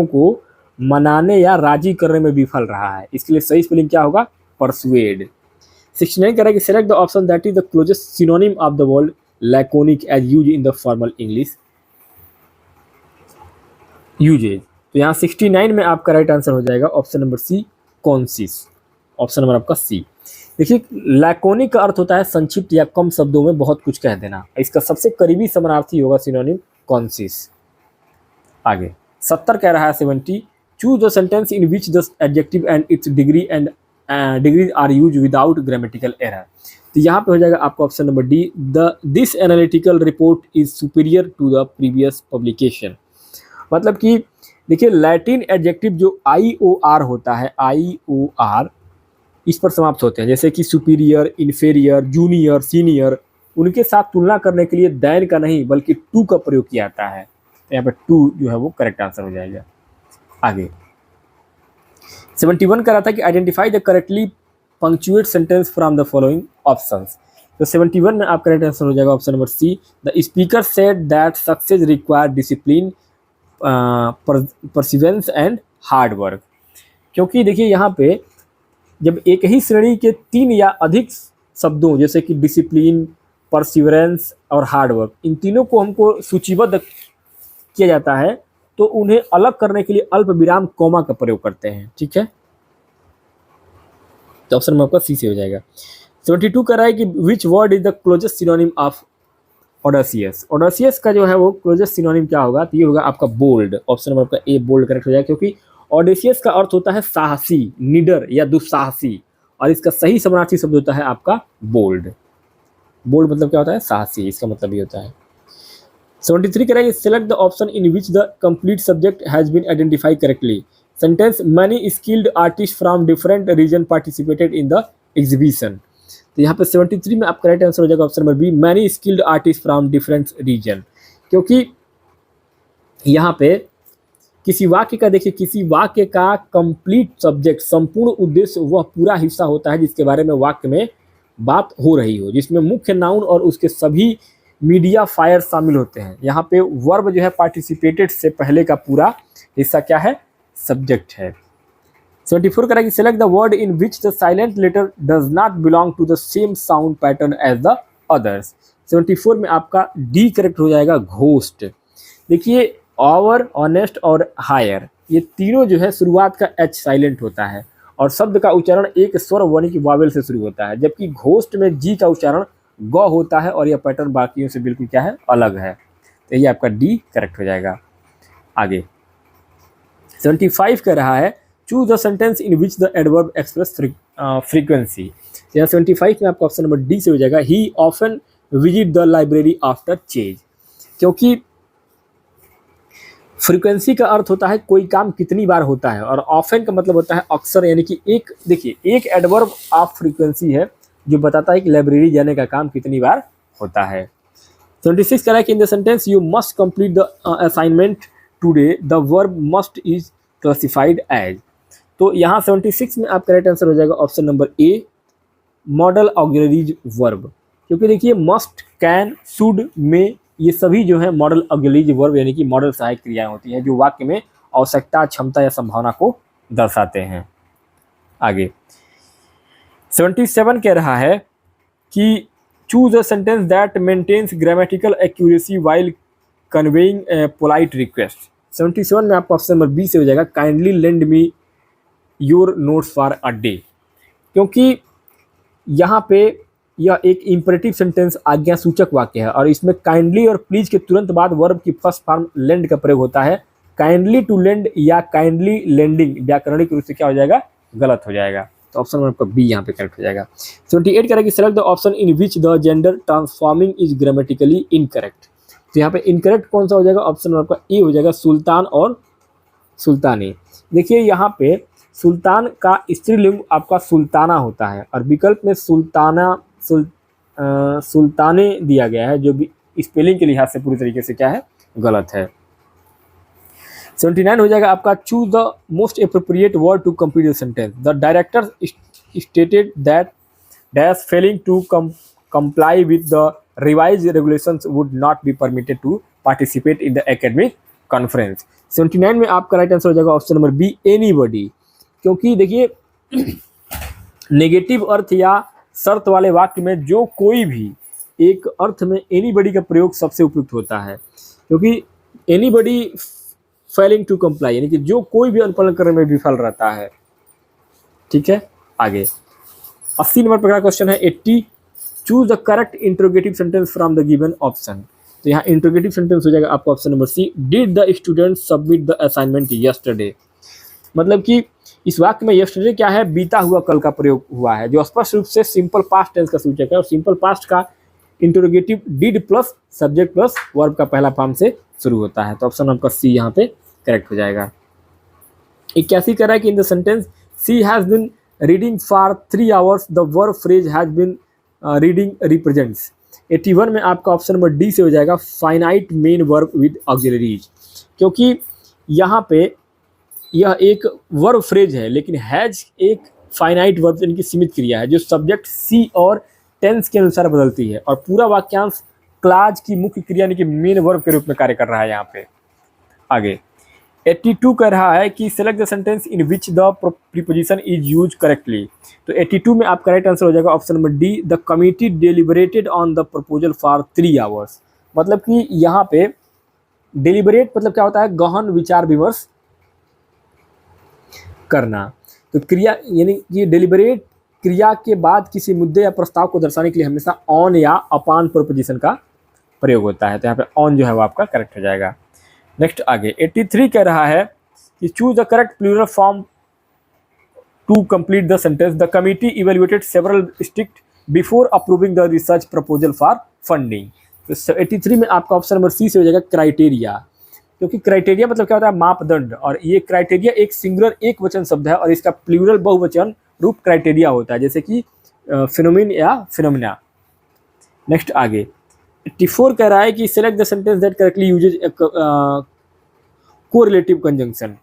को मनाने या राजी करने में विफल रहा है। इसके लिए सही स्पेलिंग क्या होगा, परसुएड। 69 कह रहा है कि select the option that is the closest synonym of the word laconic as use in the formal English usage. तो यहाँ 69 में आपका राइट आंसर हो जाएगा option number C, concise. Option number आपका सी। देखिए लैकोनिक का अर्थ होता है संक्षिप्त या कम शब्दों में बहुत कुछ कह देना। इसका सबसे करीबी समानार्थी होगा सिनोनिम कॉन्सिस। आगे 70 कह रहा है 70 choose the sentence in which the adjective and its degree are use without grammatical error. तो यहाँ पे हो जाएगा आपका option number D, this analytical report is superior to the previous publication. मतलब कि देखिए लैटिन एडजेक्टिव जो IOR होता है, IOR इस पर समाप्त होते हैं, जैसे कि सुपीरियर, इन्फेरियर, जूनियर, सीनियर, उनके साथ तुलना करने के लिए दैन का नहीं बल्कि टू का प्रयोग किया जाता है। तो यहाँ पर टू जो है वो करेक्ट आंसर हो जाएगा। आगे 71 कह रहा था कि identify the correctly punctuated sentence from the following options. तो 71 में आप करेक्ट आंसर हो जाएगा option number C, the speaker said that success require discipline perseverance and hard work. क्योंकि देखिए यहाँ पे जब एक ही श्रेणी के 3 या अधिक शब्दों जैसे कि डिसिप्लिन, परसिवरेंस और हार्ड वर्क, इन तीनों को हमको सूचीबद्ध किया जाता है तो उन्हें अलग करने के लिए अल्प विराम कॉमा का प्रयोग करते हैं। ठीक है, तो ऑप्शन में आपका सी से हो जाएगा। 72 कह रहा है कि which word is the closest synonym of audacious. Audacious का जो है वो क्लोजेस्ट सिनोनिम क्या होगा, तो ये होगा आपका बोल्ड। ऑप्शन नंबर आपका ए बोल्ड करेक्ट हो जाएगा, क्योंकि ऑडेसियस का अर्थ होता है साहसी, निडर या दुस्साहसी, और इसका सही समानार्थी शब्द होता है आपका बोल्ड। बोल्ड मतलब क्या होता है, साहसी, इसका मतलब ये होता है। 73 करेंगे select the option in which the complete subject has been identified correctly. Sentence many skilled artist from different region participated in the exhibition. तो यहाँ पे 73 में आपका राइट आंसर हो जाएगा option number B, many skilled artist from different region. क्योंकि यहाँ पे किसी वाक्य का देखिए, किसी वाक्य का कंप्लीट सब्जेक्ट, संपूर्ण उद्देश्य, वह पूरा हिस्सा होता है जिसके बारे में वाक्य में बात हो रही हो, जिसमें मुख्य नाउन और उसके सभी मीडिया फायर शामिल होते हैं। यहाँ पे वर्ब जो है पार्टिसिपेटेड से पहले का पूरा हिस्सा क्या है, सब्जेक्ट है। 74 करेगी select the word in which the silent letter does not belong to the same sound pattern as the others. 74 में आपका डी करेक्ट हो जाएगा, घोस्ट। देखिए ऑवर, ऑनेस्ट और हायर, ये तीनों जो है शुरुआत का एच साइलेंट होता है और शब्द का उच्चारण एक स्वर यानी कि वावेल से शुरू होता है, जबकि घोस्ट में जी का उच्चारण ग होता है और यह पैटर्न बाकियों से बिल्कुल क्या है, अलग है। तो ये आपका डी करेक्ट हो जाएगा। आगे 75 कह रहा है choose the sentence in which the adverb express frequency. यहाँ 75 में आपका ऑप्शन नंबर डी से हो जाएगा, ही often visit the library after change. क्योंकि फ्रीक्वेंसी का अर्थ होता है कोई काम कितनी बार होता है, और ऑफन का मतलब होता है अक्सर, यानी कि एक, देखिए एक एडवर्ब ऑफ फ्रीक्वेंसी है जो बताता है कि लाइब्रेरी जाने का काम कितनी बार होता है। 26 कह रहा है कि in the sentence you must complete the assignment today the verb must is classified as. तो यहाँ 76 में आपका राइट आंसर हो जाएगा option number A, model auxiliaries verb. क्योंकि देखिए मस्ट, कैन, शुड, में, ये सभी जो है मॉडल ऑक्सिलरीज वर्ब यानी कि मॉडल सहायक क्रियाएं होती हैं जो वाक्य में आवश्यकता, क्षमता या संभावना को दर्शाते हैं। आगे 77 कह रहा है कि choose a sentence that maintains grammatical accuracy while conveying polite request. 77 में आपका ऑप्शन नंबर बी से हो जाएगा, kindly lend me your notes for a day. क्योंकि यहाँ पे यह एक इंपरेटिव सेंटेंस, आज्ञा सूचक वाक्य है, और इसमें काइंडली और प्लीज के तुरंत बाद वर्ब की फर्स्ट फॉर्म लेंड का प्रयोग होता है। काइंडली टू लेंड या काइंडली लेंडिंग व्याकरणिक रूप से क्या हो जाएगा, गलत हो जाएगा। तो ऑप्शन नंबर बी यहाँ पे करेक्ट हो जाएगा। 78 करेगी select the option in which the gender transforming is grammatically incorrect. तो यहाँ पे इनकरेक्ट कौन सा हो जाएगा, ऑप्शन नंबर का ए हो जाएगा, सुल्तान और सुल्तानी। देखिए यहाँ पे सुल्तान का स्त्रीलिंग आपका सुल्ताना होता है और विकल्प में सुल्ताना, सुल्ताने दिया गया है, जो भी स्पेलिंग के लिहाज से पूरी तरीके से क्या है, गलत है। 79 हो जाएगा आपका choose the most appropriate word to complete the sentence. The director stated that dash failing to comply with the revised regulations would not be permitted to participate in the academic conference। 79 में आपका right answer हो जाएगा option number B, anybody. क्योंकि देखिए negative अर्थ या शर्त वाले वाक्य में जो कोई भी एक अर्थ में एनीबॉडी का प्रयोग सबसे उपयुक्त होता है, क्योंकि एनीबॉडी फेलिंग टू कंप्लाई यानी कि जो कोई भी अनुपालन करने में विफल रहता है। ठीक है, आगे 80 नंबर पर क्वेश्चन है 80, choose the correct interrogative sentence from the given option. तो यहाँ इंट्रोगेटिव सेंटेंस हो जाएगा आपका option number C, did the student submit the assignment yesterday. मतलब कि इस वाक्य में यस्टरडे क्या है, बीता हुआ कल का प्रयोग हुआ है, जो स्पष्ट रूप से सिंपल पास्ट टेंस का सूचक है, और सिंपल पास्ट का interrogative did plus subject plus verb का पहला फॉर्म से शुरू होता है। तो ऑप्शन नंबर सी यहाँ पे करेक्ट हो जाएगा। 81 कह रहा है कि in the sentence she has been reading for 3 hours the verb phrase has been reading represents. 81 में आपका ऑप्शन नंबर डी से हो जाएगा, finite main verb with auxiliaries. क्योंकि यहाँ पे यह एक वर्ब फ्रेज है, लेकिन हैज एक फाइनाइट वर्ब यानी कि सीमित क्रिया है जो सब्जेक्ट सी और टेंस के अनुसार बदलती है, और पूरा वाक्यांश क्लाज की मुख्य क्रिया यानी कि मेन वर्ब के रूप में कार्य कर रहा है यहाँ पे। आगे 82 कह रहा है कि select the sentence in which the preposition is use correctly. तो 82 में आपका राइट आंसर हो जाएगा option number D, the committee deliberated on the proposal for 3 hours. मतलब कि यहाँ पे डिलिबरेट मतलब क्या होता है, गहन विचार विमर्श करना। तो क्रिया यानी कि डिलिबरेट क्रिया के बाद किसी मुद्दे या प्रस्ताव को दर्शाने के लिए हमेशा ऑन या अपॉन प्रीपोजिशन का प्रयोग होता है। तो यहाँ पे ऑन जो है वो आपका करेक्ट हो जाएगा। नेक्स्ट आगे 83 कह रहा है कि choose the correct plural form to complete the sentence, the committee evaluated several district before approving the research proposal for funding. तो 83 में आपका ऑप्शन नंबर सी से हो जाएगा क्राइटेरिया, क्योंकि क्राइटेरिया मतलब क्या होता है, मापदंड, और ये क्राइटेरिया एक सिंगुलर एक वचन शब्द है और इसका प्लूरल बहुवचन रूप क्राइटेरिया होता है, जैसे कि फिनोमिन या फिनोमिना। नेक्स्ट आगे 84 कह रहा है कि select the sentence that correctly uses correlative conjunction.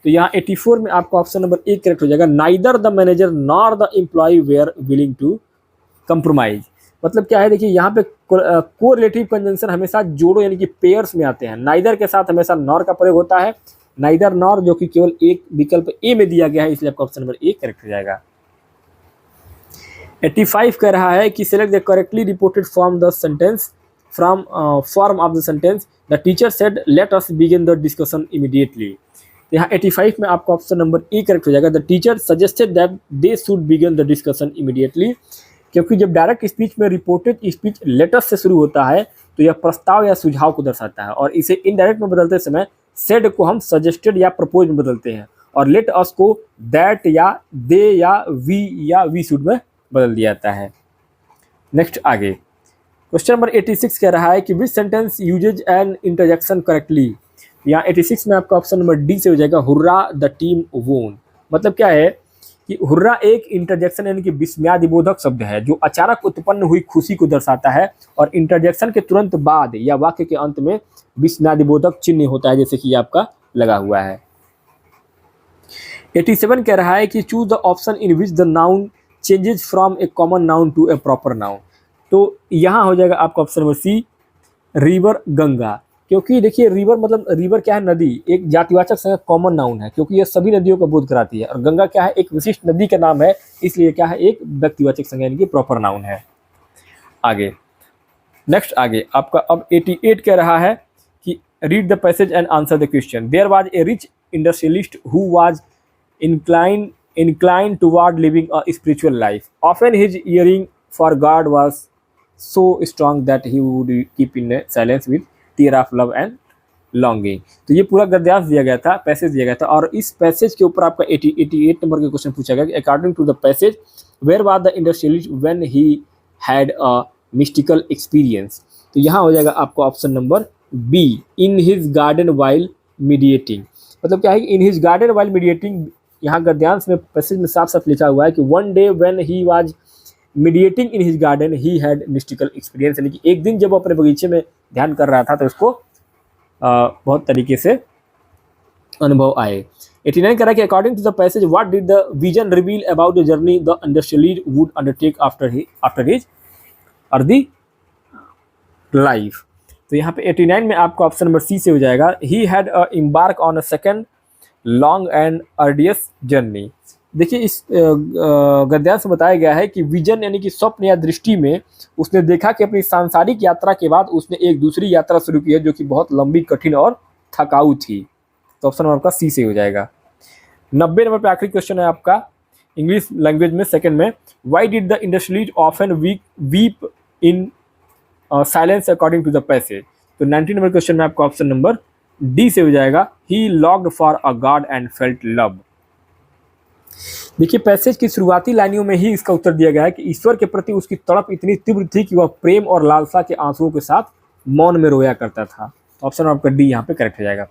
तो यहाँ 84 में आपका ऑप्शन नंबर ए करेक्ट हो जाएगा, neither the manager nor the employee were willing to compromise. मतलब क्या है, देखिए यहाँ पे कोरिलेटिव कंजंक्शन हमेशा जोड़ो यानी कि पेयर्स में आते हैं। नाइदर के साथ हमेशा नॉर का प्रयोग होता है, नाइदर नॉर, जो कि केवल एक विकल्प ए में दिया गया है, इसलिए आपका ऑप्शन नंबर ए करेक्ट हो जाएगा। 85 कह रहा है कि select the correctly reported form the sentence from form of the sentence, the teacher said let us begin the discussion immediately. तो यहाँ 85 में आपका ऑप्शन नंबर ए करेक्ट हो जाएगा, the teacher suggested that they should begin the discussion immediately. क्योंकि जब direct speech में reported speech let's say शुरू होता है तो यह प्रस्ताव या सुझाव को दर्शाता है, और इसे इनडायरेक्ट में बदलते समय सेड को हम सजेस्टेड या प्रपोज में बदलते हैं, और लेट अस को दैट या दे या वी शुड में बदल दिया जाता है। नेक्स्ट आगे क्वेश्चन नंबर 86 कह रहा है कि which sentence uses an interjection correctly. यहाँ 86 में आपका ऑप्शन नंबर डी से हो जाएगा, हुर्रा द टीम वोन। मतलब क्या है कि हुर्रा एक इंटरजेक्शन यानी कि विस्मयादिबोधक शब्द है जो अचानक उत्पन्न हुई खुशी को दर्शाता है, और इंटरजेक्शन के तुरंत बाद या वाक्य के अंत में विस्मयादिबोधक चिन्ह होता है, जैसे कि आपका लगा हुआ है। 87 कह रहा है कि choose the option in which the noun changes from a common noun to a proper noun. तो यहाँ हो जाएगा आपका option number C, river Ganga. क्योंकि देखिए रिवर मतलब रिवर क्या है, नदी, एक जातिवाचक संज्ञा कॉमन नाउन है, क्योंकि यह सभी नदियों का बोध कराती है, और गंगा क्या है, एक विशिष्ट नदी का नाम है, इसलिए क्या है, एक व्यक्तिवाचक संज्ञा यानी कि प्रॉपर नाउन है। आगे नेक्स्ट आगे आपका अब 88 कह रहा है कि read the passage and answer the question. There was a rich industrialist who was inclined toward living a spiritual life. Often his yearning for God was so strong that he would keep in silence with tear of love and longing. तो ये पूरा गद्यांश दिया गया था, passage दिया गया था, और इस पैसेज के ऊपर आपका 88 नंबर का क्वेश्चन पूछा गया कि according to the passage where was the industrialist when he had a mystical experience. तो यहाँ हो जाएगा आपका option number B, in his garden while meditating. मतलब क्या है कि in his garden while meditating, यहाँ गद्यांश में पैसेज में साफ साफ लिखा हुआ है कि one day when he was mediating in his garden he had mystical experience. यानी कि एक दिन जब वो अपने बगीचे में ध्यान कर रहा था तो उसको बहुत तरीके से अनुभव आए। 89 कह रहा है कि according to the passage what did the vision reveal about the journey the industrialist would undertake after his earthly life. तो यहाँ पे 89 में आपका ऑप्शन नंबर सी से हो जाएगा, he had embark on a second long and arduous journey. देखिए इस गद्यांश में बताया गया है कि विजन यानी कि स्वप्न या दृष्टि में उसने देखा कि अपनी सांसारिक यात्रा के बाद उसने एक दूसरी यात्रा शुरू की है जो कि बहुत लंबी, कठिन और थकाऊ थी। तो ऑप्शन नंबर आपका सी से हो जाएगा। 90 नंबर पे आखिरी क्वेश्चन है आपका इंग्लिश लैंग्वेज में सेकंड में, why did the industrialist often weep in silence according to the passage. तो 90 नंबर क्वेश्चन में आपका ऑप्शन नंबर डी से हो जाएगा, he longed for a god and felt love. देखिए पैसेज की शुरुआती लाइनों में ही इसका उत्तर दिया गया है कि ईश्वर के प्रति उसकी तड़प इतनी तीव्र थी कि वह प्रेम और लालसा के आंसुओं के साथ मौन में रोया करता था। ऑप्शन आपका डी यहाँ पे करेक्ट हो जाएगा।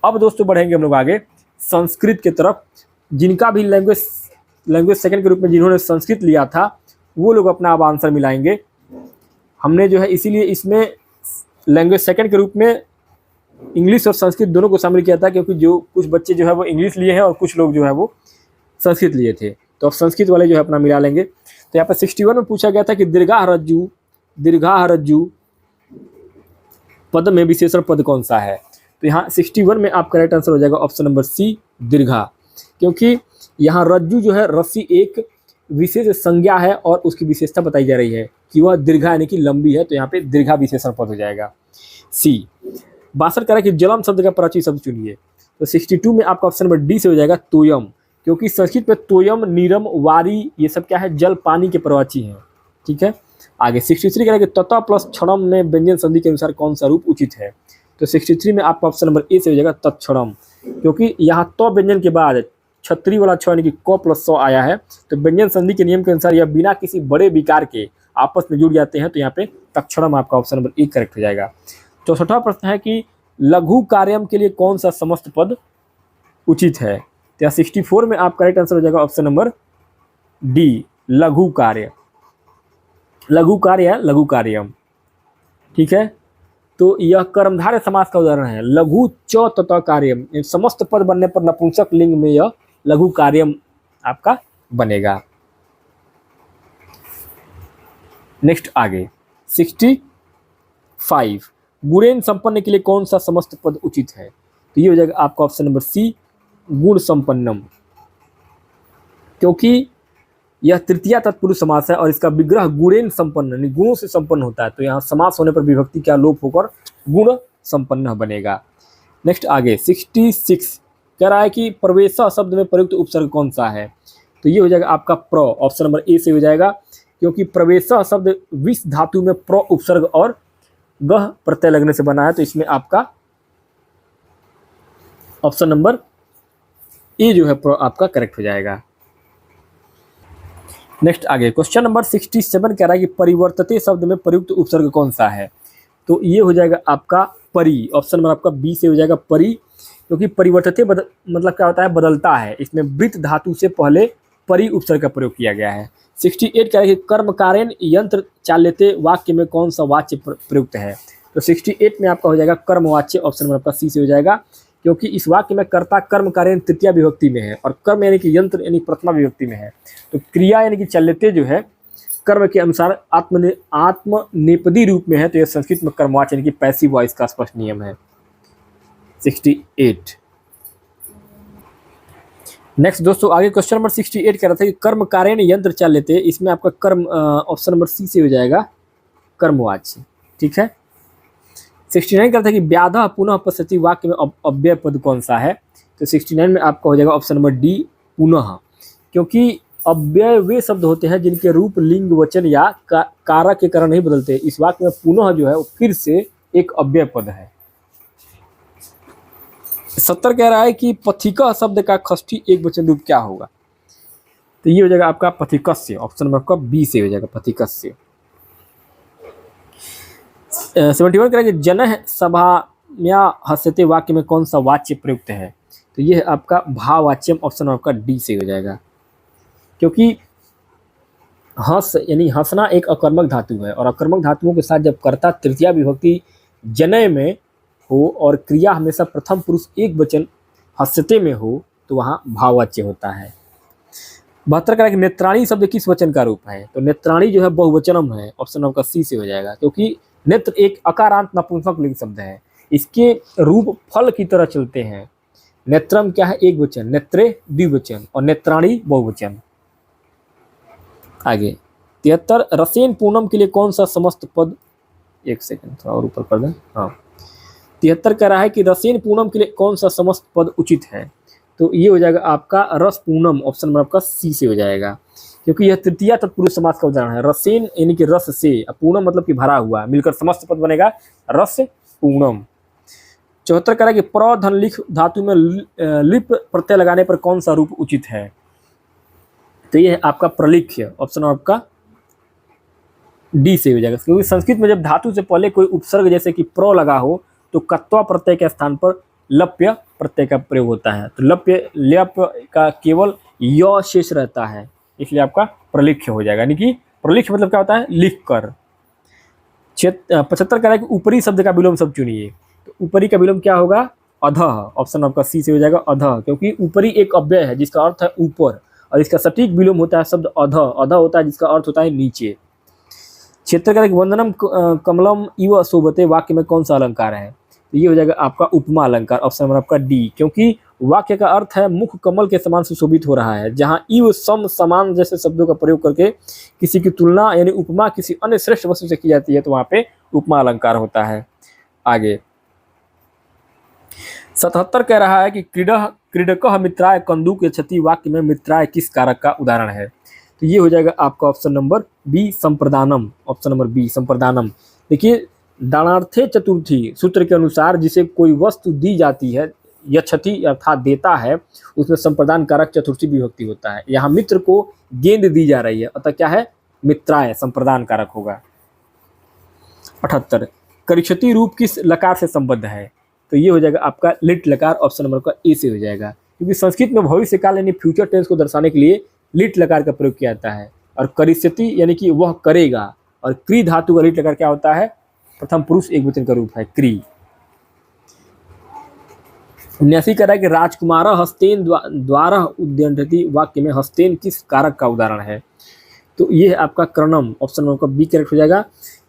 अब दोस्तों बढ़ेंगे हम लोग आगे संस्कृत की तरफ। जिनका भी लैंग्वेज सेकंड के रूप में जिन्होंने संस्कृत लिया था वो लोग अपना अब आंसर मिलाएंगे। हमने जो है इसीलिए इसमें लैंग्वेज सेकंड के रूप में इंग्लिश और संस्कृत दोनों को शामिल किया था, क्योंकि जो कुछ बच्चे जो है वो इंग्लिश लिए हैं और कुछ लोग जो है वो संस्कृत लिए थे, तो अब संस्कृत वाले जो है अपना मिला लेंगे। तो यहाँ पर 61 में पूछा गया था कि दीर्घाह रज्जु पद में विशेषण पद कौन सा है। तो यहाँ 61 में आपका राइट आंसर हो जाएगा ऑप्शन नंबर सी, दीर्घा। क्योंकि यहाँ रज्जु जो है रस्सी एक विशेष संज्ञा है और उसकी विशेषता बताई जा रही है कि वह दीर्घा यानी कि लंबी है, तो यहाँ पे दीर्घा विशेषण पद हो जाएगा सी। 62 कह रहा है कि जलम शब्द का प्राचीन शब्द चुनिए, तो 62 में आपका ऑप्शन नंबर डी से हो जाएगा तोयम। क्योंकि संस्कृत में तोयम, नीरम, वारी ये सब क्या है, जल पानी के प्रवाची हैं। ठीक है, आगे 63 कह रहा है कि तथा प्लस क्षणम में व्यंजन संधि के अनुसार कौन सा रूप उचित है, तो 63 में आपका ऑप्शन नंबर ए से हो जाएगा तत्क्षणम। क्योंकि यहाँ तो व्यंजन के बाद छत्री वाला छ यानी कि क प्लस सौ आया है, तो व्यंजन संधि के नियम के अनुसार यह बिना किसी बड़े विकार के आपस में जुड़ जाते हैं, तो यहाँ पे तत्क्षणम आपका ऑप्शन नंबर ए करेक्ट हो जाएगा। 64वां प्रश्न है कि लघु कार्यम के लिए कौन सा समस्त पद उचित है, तो यहाँ 64 में आपका राइट आंसर हो जाएगा ऑप्शन नंबर डी, लघु कार्य। लघु कार्य है लघु कार्यम। ठीक है, तो यह कर्मधारय समास का उदाहरण है। लघु च तथा कार्यम, समस्त पद बनने पर नपुंसक लिंग में यह लघु कार्यम आपका बनेगा। नेक्स्ट आगे 65, गुणेन संपन्न के लिए कौन सा समस्त पद उचित है, तो ये हो जाएगा आपका ऑप्शन नंबर सी, गुण संपन्नम। क्योंकि यह तृतीया तत्पुरुष समास है और इसका विग्रह गुणेन संपन्न यानी गुणों से संपन्न होता है, तो यहाँ समास होने पर विभक्ति का लोप होकर गुण संपन्न बनेगा। नेक्स्ट आगे 66 कह रहा है कि प्रवेश शब्द में प्रयुक्त उपसर्ग कौन सा है, तो ये हो जाएगा आपका प्र, ऑप्शन नंबर ए से हो जाएगा। क्योंकि प्रवेश शब्द विष धातु में प्र उपसर्ग और गह प्रत्यय लगने से बना है, तो इसमें आपका ऑप्शन नंबर ए जो है प्र आपका करेक्ट हो जाएगा। नेक्स्ट आगे क्वेश्चन नंबर 67 कह रहा है कि परिवर्तते शब्द में प्रयुक्त उपसर्ग कौन सा है, तो ये हो जाएगा आपका परि, ऑप्शन नंबर आपका बी से हो जाएगा परि। क्योंकि परिवर्तते मतलब क्या होता है, बदलता है, इसमें वृत्त धातु से पहले परि उपसर्ग का प्रयोग किया गया है। 68 कह रहा है कि कर्मकारेण यंत्र चाल्यते वाक्य में कौन सा वाच्य प्रयुक्त है, तो 68 में आपका हो जाएगा कर्मवाच्य, ऑप्शन नंबर आपका सी से हो जाएगा। क्योंकि इस वाक्य में कर्ता कर्म कार्य तृतीया विभक्ति में है और कर्म यानी कि यंत्र यानी प्रथमा विभक्ति में है, तो क्रिया यानी कि चल्यते जो है कर्म के अनुसार आत्मनेपदी रूप में है, तो यह संस्कृत में कर्मवाच्य यानी कि पैसिव वॉइस का स्पष्ट नियम है। 68। नेक्स्ट दोस्तों आगे क्वेश्चन नंबर 68 कह रहा था कि कर्म कार्य यंत्र चल्यते, इसमें आपका कर्म ऑप्शन नंबर सी से हो जाएगा कर्मवाच्य। ठीक है, 69 कहता है कि व्याधः पुनः पश्यति वाक्य में अव्यय पद कौन सा है, तो 69 में आपका हो जाएगा ऑप्शन नंबर डी पुनः। क्योंकि अव्यय वे शब्द होते हैं जिनके रूप लिंग वचन या कारक के कारण नहीं बदलते, इस वाक्य में पुनः जो है वो फिर से एक अव्यय पद है। 70 कह रहा है कि पथिकः शब्द का षष्ठी एक वचन रूप क्या होगा, तो ये हो जाएगा आपका पथिकस्य, ऑप्शन नंबर आपका बी से हो जाएगा पथिकस्य। 71 कह रहा है कि जनः सभाया हस्यते वाक्य में कौन सा वाच्य प्रयुक्त है, तो ये है आपका भाववाच्यम, ऑप्शन आपका डी से हो जाएगा। क्योंकि हंस यानी हंसना एक अकर्मक धातु है और अकर्मक धातुओं के साथ जब कर्ता तृतीया विभक्ति जनय में हो और क्रिया हमेशा प्रथम पुरुष एक वचन हस्यते में हो तो वहाँ भाववाच्य होता है। 72 कह रहा है कि नेत्राणी शब्द किस वचन का रूप है, तो नेत्राणी जो है बहुवचनम है, ऑप्शन आपका सी से हो जाएगा। क्योंकि नेत्र एक अकारांत नपुंसक लिंग शब्द है, इसके रूप फल की तरह चलते हैं। नेत्रम क्या है, एक वचन, नेत्रे द्विवचन और नेत्राणी बहुवचन। आगे 73 रसेन पूनम के लिए कौन सा समस्त पद, एक सेकंड थोड़ा और ऊपर कर दें, हाँ 73 कह रहा है कि रसेन पूनम के लिए कौन सा समस्त पद उचित है, तो ये हो जाएगा आपका रस पूनम, ऑप्शन नंबर आपका सी से हो जाएगा। क्योंकि यह तृतीया तत्पुरुष समास का उदाहरण है। रसेन यानी कि रस से, पूनम मतलब कि भरा हुआ, मिलकर समस्त पद बनेगा रस पूनम। 74 कह रहा है कि प्र धन लिख धातु में लिप प्रत्यय लगाने पर कौन सा रूप उचित है, तो ये है आपका प्रलिख्य, ऑप्शन आपका डी से हो जाएगा। क्योंकि संस्कृत में जब धातु से पहले कोई उपसर्ग जैसे कि प्र लगा हो तो कत्वा प्रत्यय के स्थान पर लप्य प्रत्यय का प्रयोग होता है, तो लप का केवल य शेष रहता है, इसलिए आपका प्रलिख्य हो जाएगा। यानी कि प्रलिख्य मतलब क्या होता है, लिख कर। 75 कह रहा है कि ऊपरी शब्द का विलोम शब्द चुनिए, तो ऊपरी का विलोम क्या होगा, अधः, ऑप्शन आपका सी से हो जाएगा अधः। क्योंकि ऊपरी एक अव्यय है जिसका अर्थ है ऊपर और इसका सटीक विलोम होता है शब्द अधः, अधः होता है जिसका अर्थ होता है नीचे। 76 कह रहा है कि वंदनम कमलम इव शोभते वाक्य में कौन सा अलंकार है, तो ये हो जाएगा आपका उपमा अलंकार, ऑप्शन नंबर आपका डी, क्योंकि वाक्य का अर्थ है मुख कमल के समान सुशोभित हो रहा है। जहाँ इव सम समान जैसे शब्दों का प्रयोग करके किसी की तुलना यानी उपमा किसी अन्य श्रेष्ठ वस्तु से की जाती है तो वहाँ पे उपमा अलंकार होता है। आगे 77 कह रहा है कि क्रीडकः मित्राय कंदुक यच्छति वाक्य में मित्राय किस कारक का उदाहरण है। तो ये हो जाएगा आपका ऑप्शन नंबर बी संप्रदानम, ऑप्शन नंबर बी संप्रदानम। देखिए दानार्थे चतुर्थी सूत्र के अनुसार जिसे कोई वस्तु दी जाती है यच्छति अर्थात देता है उसमें संप्रदान कारक चतुर्थी विभक्ति होता है। यहाँ मित्र को गेंद दी जा रही है अतः क्या है मित्राय संप्रदान कारक होगा। 78 करिष्यति रूप किस लकार से संबद्ध है। तो ये हो जाएगा आपका लिट लकार, ऑप्शन नंबर का ए से हो जाएगा, क्योंकि संस्कृत में भविष्य काल यानी फ्यूचर टेंस को दर्शाने के लिए लिट लकार का प्रयोग किया जाता है। और करिष्यति यानी कि वह करेगा, और क्री धातु का लिट लकार क्या होता है प्रथम पुरुष एक वचन का रूप है क्री। 79 कह रहा है कि राजकुमार हस्तेन द्वारा उद्यंठति वाक्य में हस्तेन किस कारक का उदाहरण है। तो ये है आपका कर्णम, ऑप्शन नंबर का बी करेक्ट हो जाएगा,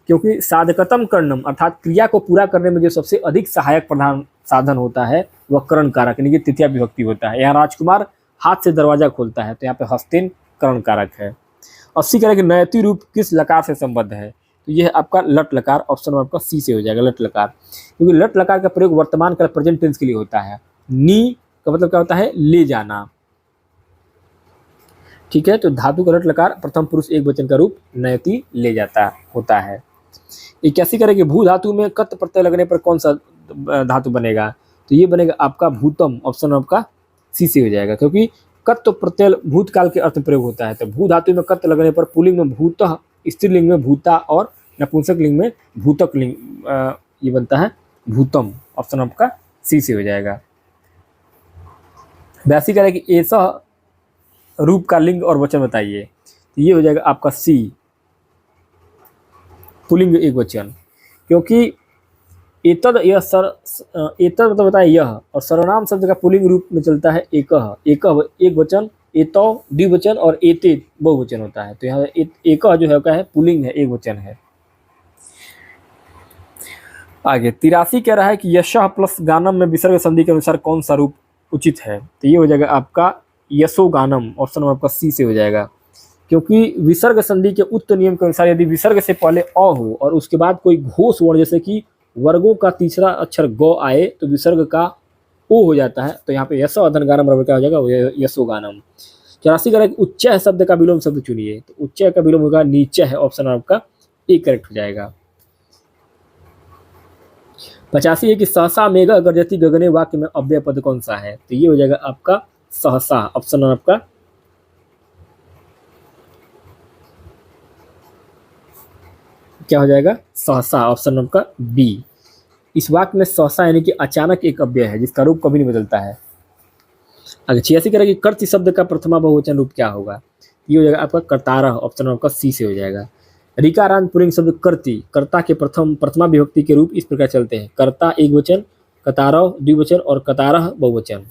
क्योंकि साधकतम कर्णम अर्थात क्रिया को पूरा करने में जो सबसे अधिक सहायक प्रधान साधन होता है वह कर्ण कारक यानी कि तृतीया विभक्ति होता है। यहाँ राजकुमार हाथ से दरवाजा खोलता है तो यहाँ पे हस्तेन कर्ण कारक है। 80 कह रहा है कि नयति रूप किस लकार से संबद्ध है। तो यह आपका लट लकार, ऑप्शन नंबर आपका सी से हो जाएगा लट लकार, क्योंकि लट लकार का प्रयोग वर्तमान काल प्रेजेंट टेंस के लिए होता है। नी का मतलब क्या होता है ले जाना, ठीक है। तो धातु का लट लकार प्रथम पुरुष एक वचन का रूप नयति ले जाता होता है। 81 करें कि भू धातु में कत प्रत्यय लगने पर कौन सा धातु बनेगा। तो ये बनेगा आपका भूतम, ऑप्शन आपका सी से हो जाएगा, क्योंकि कत तो प्रत्यय भूतकाल के अर्थ में प्रयोग होता है। तो भू धातु में कत लगने पर पुल्लिंग में भूतः, स्त्रीलिंग में भूता और नपुंसक लिंग में भूतक लिंग ये बनता है भूतम, ऑप्शन आपका सी से हो जाएगा। 82 करें कि ऐसा रूप का लिंग और वचन बताइए। तो ये हो जाएगा आपका सी पुल्लिंग एक वचन, क्योंकि एतद यह एतद मतलब बताए यह, और सर्वनाम शब्द का पुल्लिंग रूप में चलता है एकह, एकह एक वचन, एतौ द्विवचन और एते बहुवचन होता है। तो यहाँ एकह जो है क्या है पुल्लिंग है, एक वचन है। आगे 83 कह रहा है कि यशः प्लस गानम में विसर्ग संधि के अनुसार कौन सा रूप उचित है। तो ये हो जाएगा आपका यशो गानम, ऑप्शन आपका सी से हो जाएगा, क्योंकि विसर्ग संधि के उक्त नियम के अनुसार यदि विसर्ग से पहले अ हो और उसके बाद कोई घोष वर्ण जैसे कि वर्गों का तीसरा अक्षर ग आए तो विसर्ग का ओ हो जाता है। तो यहाँ पे यशो अधन गानम बराबर क्या हो जाएगा यशो गानम। 84 करें उच्चय शब्द का विलोम शब्द चुनिए। तो उच्चय का विलोम होगा नीचे है, ऑप्शन आपका ए करेक्ट हो जाएगा। 85 है कि सहसा मेघ गर्जति गगने वाक्य में अव्यय पद कौन सा है। तो ये हो जाएगा आपका सहसा, ऑप्शन आपका क्या हो जाएगा सहसा, ऑप्शन आपका बी। इस वाक्य में सहसा यानी कि अचानक एक अव्यय है जिसका रूप कभी नहीं बदलता है। अगर 86 करें कि कर्ति शब्द का प्रथमा बहुवचन रूप क्या होगा। ये हो जाएगा आपका कर्तारः, ऑप्शन आपका सी से हो जाएगा। ऋकारांत पुल्लिंग शब्द कर्ति, कर्ता के प्रथमा विभक्ति के रूप इस प्रकार चलते हैं कर्ता एक वचन, कतारः द्विवचन और कतारः बहुवचन।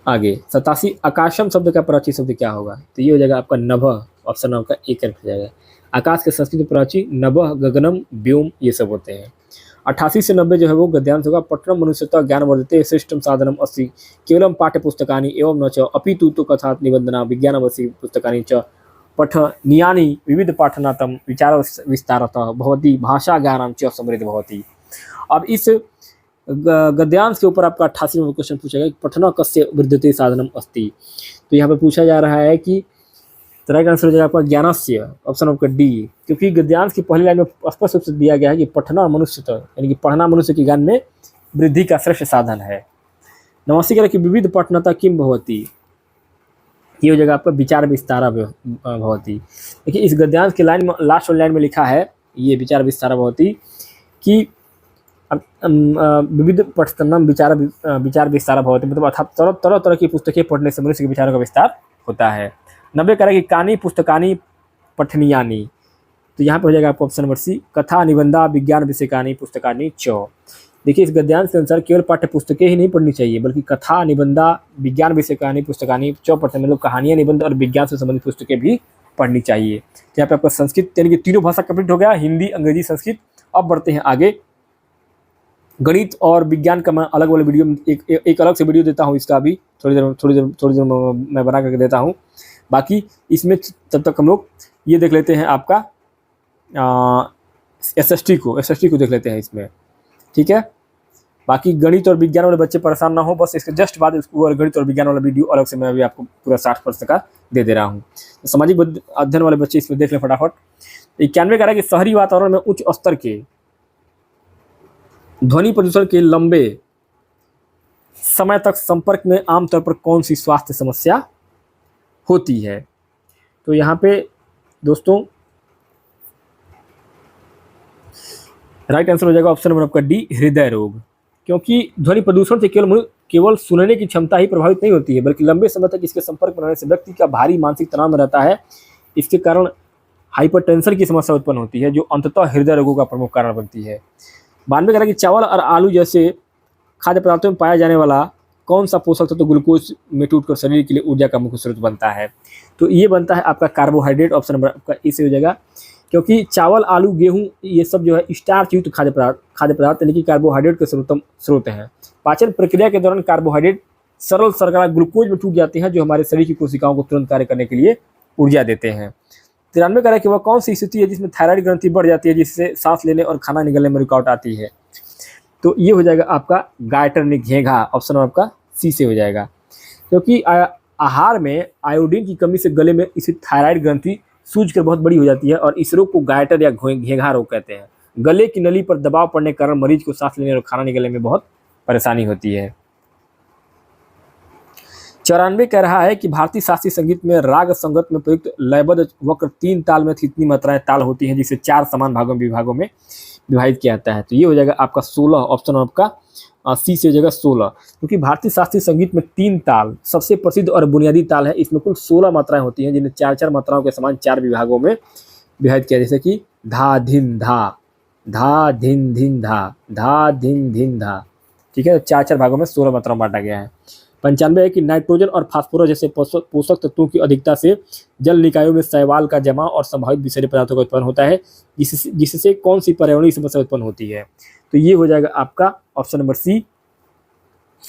आगे 87 आकाशम शब्द का प्राची शब्द क्या होगा। तो ये हो जाएगा आपका नभः, ऑप्शन आपका ए करेक्ट हो जाएगा। आकाश के संस्कृत प्राची नभः गगनम व्योम ये सब होते हैं। 88 से 90 जो है वो गद्यांश होगा। पठनम मनुष्यतः ज्ञान वर्धते श्रेष्ठम साधनम अस्ति केवलम पाठ्य पुस्तकानि एवं न च अपितु तो कथा निबंधना विज्ञानवसी पुस्तकानि च पठनीयानि विविध पाठनातम विचार विस्तारतः भवती भाषा ज्ञानम च समृद्ध भवती। अब इस गद्यांश के ऊपर आपका 88वां क्वेश्चन पूछा गया पठन कस्य वृद्धते साधनम अस्ति। तो यहाँ पे पूछा जा रहा है कि तरह का आंसर हो जाएगा आपका ज्ञानस्य, ऑप्शन आपका डी, क्योंकि गद्यांश की पहली लाइन में स्पष्ट रूप से दिया गया है कि पठना मनुष्य यानी कि पढ़ना मनुष्य के ज्ञान में वृद्धि का श्रेष्ठ साधन है। 89 कह कि विविध पठनता किम भवती। ये हो जाएगा आपका विचार विस्तारा भवती। देखिए इस गद्यांश की लाइन में लास्ट वाली लाइन में लिखा है ये विचार विस्तारा भवती कि विविध पठनम विचार विस्तारा भवती, मतलब अर्थात तरह तरह की पुस्तकें पढ़ने से मनुष्य के विचारों का विस्तार होता है। 90 कह रहा है कि कानी पुस्तकानी पठनीयानी। तो यहाँ पर हो जाएगा आपको ऑप्शन नंबर सी कथा निबंधा विज्ञान विषयकानी पुस्तकानी च। देखिए इस गद्यांश के अनुसार केवल पाठ्य पुस्तकें ही नहीं पढ़नी चाहिए बल्कि कथा निबंधा विज्ञान विषयकानी पुस्तकानी च पढ़ते मतलब कहानियाँ निबंध और विज्ञान से संबंधित पुस्तकें भी पढ़नी चाहिए। यहाँ पे आपका संस्कृत यानी कि तीनों भाषा कंप्लीट हो गया, हिंदी अंग्रेजी संस्कृत। अब बढ़ते हैं आगे गणित और विज्ञान का मैं अलग वाले वीडियो में एक अलग से वीडियो देता हूँ, इसका भी थोड़ी देर मैं बना करके देता हूँ। बाकी इसमें तब तक हम लोग ये देख लेते हैं आपका एसएसटी को देख लेते हैं इसमें, ठीक है। बाकी गणित और विज्ञान वाले बच्चे परेशान ना हो, बस इसके जस्ट बाद इसको गणित और विज्ञान वाला वीडियो अलग से मैं अभी आपको पूरा 60% का दे दे रहा हूँ। तो सामाजिक अध्ययन वाले बच्चे इसमें देख लें फटाफट। 91 कह रहा है कि शहरी वातावरण में उच्च स्तर के ध्वनि प्रदूषण के लंबे समय तक संपर्क में आमतौर पर कौन सी स्वास्थ्य समस्या होती है। तो यहाँ पे दोस्तों राइट आंसर हो जाएगा ऑप्शन नंबर आपका डी, हृदय रोग। क्योंकि ध्वनि प्रदूषण से केवल सुनने की क्षमता ही प्रभावित नहीं होती है, बल्कि लंबे समय तक इसके संपर्क में रहने से व्यक्ति का भारी मानसिक तनाव में रहता है। इसके कारण हाइपरटेंशन की समस्या उत्पन्न होती है, जो अंततः हृदय रोगों का प्रमुख कारण बनती है। 92 कह रहा है कि चावल और आलू जैसे खाद्य पदार्थों में पाया जाने वाला कौन सा पोषक तत्व ग्लूकोज में टूटकर शरीर के लिए ऊर्जा का मुख्य स्रोत बनता है। तो ये बनता है आपका कार्बोहाइड्रेट, ऑप्शन नंबर आपका ए से हो जाएगा। क्योंकि चावल, आलू, गेहूं ये सब जो है स्टार्च युक्त खाद्य पदार्थ यानी कि कार्बोहाइड्रेट के सर्वोत्तम स्रोत हैं। पाचन प्रक्रिया के दौरान कार्बोहाइड्रेट सरल शर्करा ग्लूकोज में टूट जाते हैं, जो हमारे शरीर की कोशिकाओं को तुरंत कार्य करने के लिए ऊर्जा देते हैं। 93 कह रहा है कि वह कौन सी स्थिति है जिसमें थायराइड ग्रंथि बढ़ जाती है, जिससे सांस लेने और खाना निगलने में रुकावट आती है। तो ये हो जाएगा आपका गायटरनिक घेंघा, ऑप्शन आपका सी से हो जाएगा। क्योंकि आहार में आयोडीन की कमी से गले में इसे थायराइड ग्रंथि सूजकर बहुत बड़ी हो जाती है और इस रोग को गायटर या घेंघा रोग कहते हैं। गले की नली पर दबाव पड़ने के कारण मरीज को सांस लेने और खाना निगलने में बहुत परेशानी होती है। 94 कह रहा है कि भारतीय शास्त्रीय संगीत में राग संगत में प्रयुक्त लयबद्ध वक्र 3 ताल में कितनी मात्राएं ताल होती हैं, जिसे 4 समान विभागों में विभाजित किया जाता है। तो ये हो जाएगा आपका 16, ऑप्शन आपका सी से हो जाएगा 16। क्योंकि भारतीय शास्त्रीय संगीत में 3 ताल सबसे प्रसिद्ध और बुनियादी ताल है। इसमें कुल 16 मात्राएं होती हैं, जिन्हें 4-4 मात्राओं के समान 4 विभागों में विभाजित किया, जैसे कि धा धिन धा, धा धिन धिन धा, धा धिन धिन धा, ठीक है। 4-4 भागों में 16 मात्राओं बांटा गया है। 95 है कि नाइट्रोजन और फास्फोरस जैसे पोषक तत्वों की अधिकता से जल निकायों में शैवाल का जमा और संभावित विषैले पदार्थों का उत्पन्न होता है, जिससे कौन सी पर्यावरणीय समस्या उत्पन्न होती है। तो ये हो जाएगा आपका ऑप्शन नंबर सी,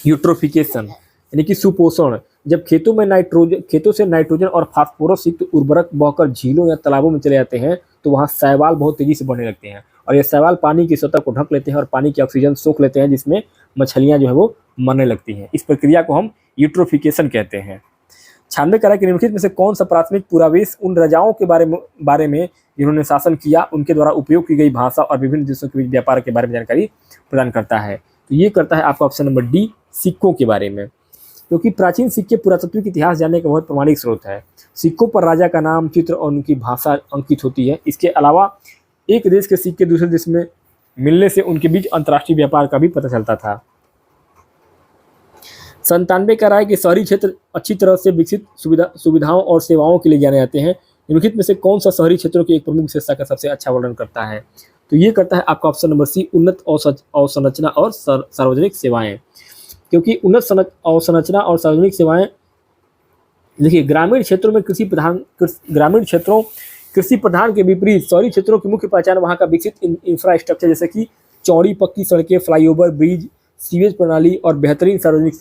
यूट्रोफिकेशन यानी कि सुपोषण। जब खेतों से नाइट्रोजन और फास्फोरस युक्त उर्वरक बहकर झीलों या तालाबों में चले जाते हैं, तो वहाँ शैवाल बहुत तेजी से बढ़ने लगते हैं और ये शैवाल पानी की सतह को ढक लेते हैं और पानी की ऑक्सीजन सोख लेते हैं, जिसमें मछलियां जो है वो मरने लगती हैं। इस प्रक्रिया को हम यूट्रोफिकेशन कहते हैं। 96 कह रहा है कि निम्नलिखित में से कौन सा प्राथमिक पुरावेश उन राजाओं के बारे में जिन्होंने शासन किया, उनके द्वारा उपयोग की गई भाषा और विभिन्न देशों के बीच व्यापार के बारे में जानकारी प्रदान करता है। तो ये करता है आपका ऑप्शन नंबर डी, सिक्कों के बारे में। क्योंकि प्राचीन सिक्के पुरातत्विक इतिहास जानने का बहुत प्रमाणिक स्रोत है। सिक्कों पर राजा का नाम, चित्र और उनकी भाषा अंकित होती है। इसके अलावा एक देश के सिक्के दूसरे देश में मिलने से उनके बीच अंतर्राष्ट्रीय व्यापार का भी पता चलता था। 97 कह रहा है कि शहरी क्षेत्र अच्छी तरह से विकसित सुविधाओं और सेवाओं के लिए जाने जाते हैं। निम्नलिखित में से कौन सा शहरी क्षेत्रों की एक प्रमुख विशेषता का सबसे अच्छा वर्णन करता है। तो ये करता है आपका ऑप्शन नंबर सी, उन्नत अवसंरचना और सार्वजनिक सेवाएं। क्योंकि उन्नत अवसंरचना और सार्वजनिक सेवाएं, देखिए ग्रामीण क्षेत्रों कृषि प्रधान के विपरीत शहरी क्षेत्रों की मुख्य पहचान वहाँ का विकसित इंफ्रास्ट्रक्चर, जैसे कि चौड़ी पक्की सड़कें, फ्लाईओवर, ब्रिज, सीवेज प्रणाली और बेहतरीन सार्वजनिक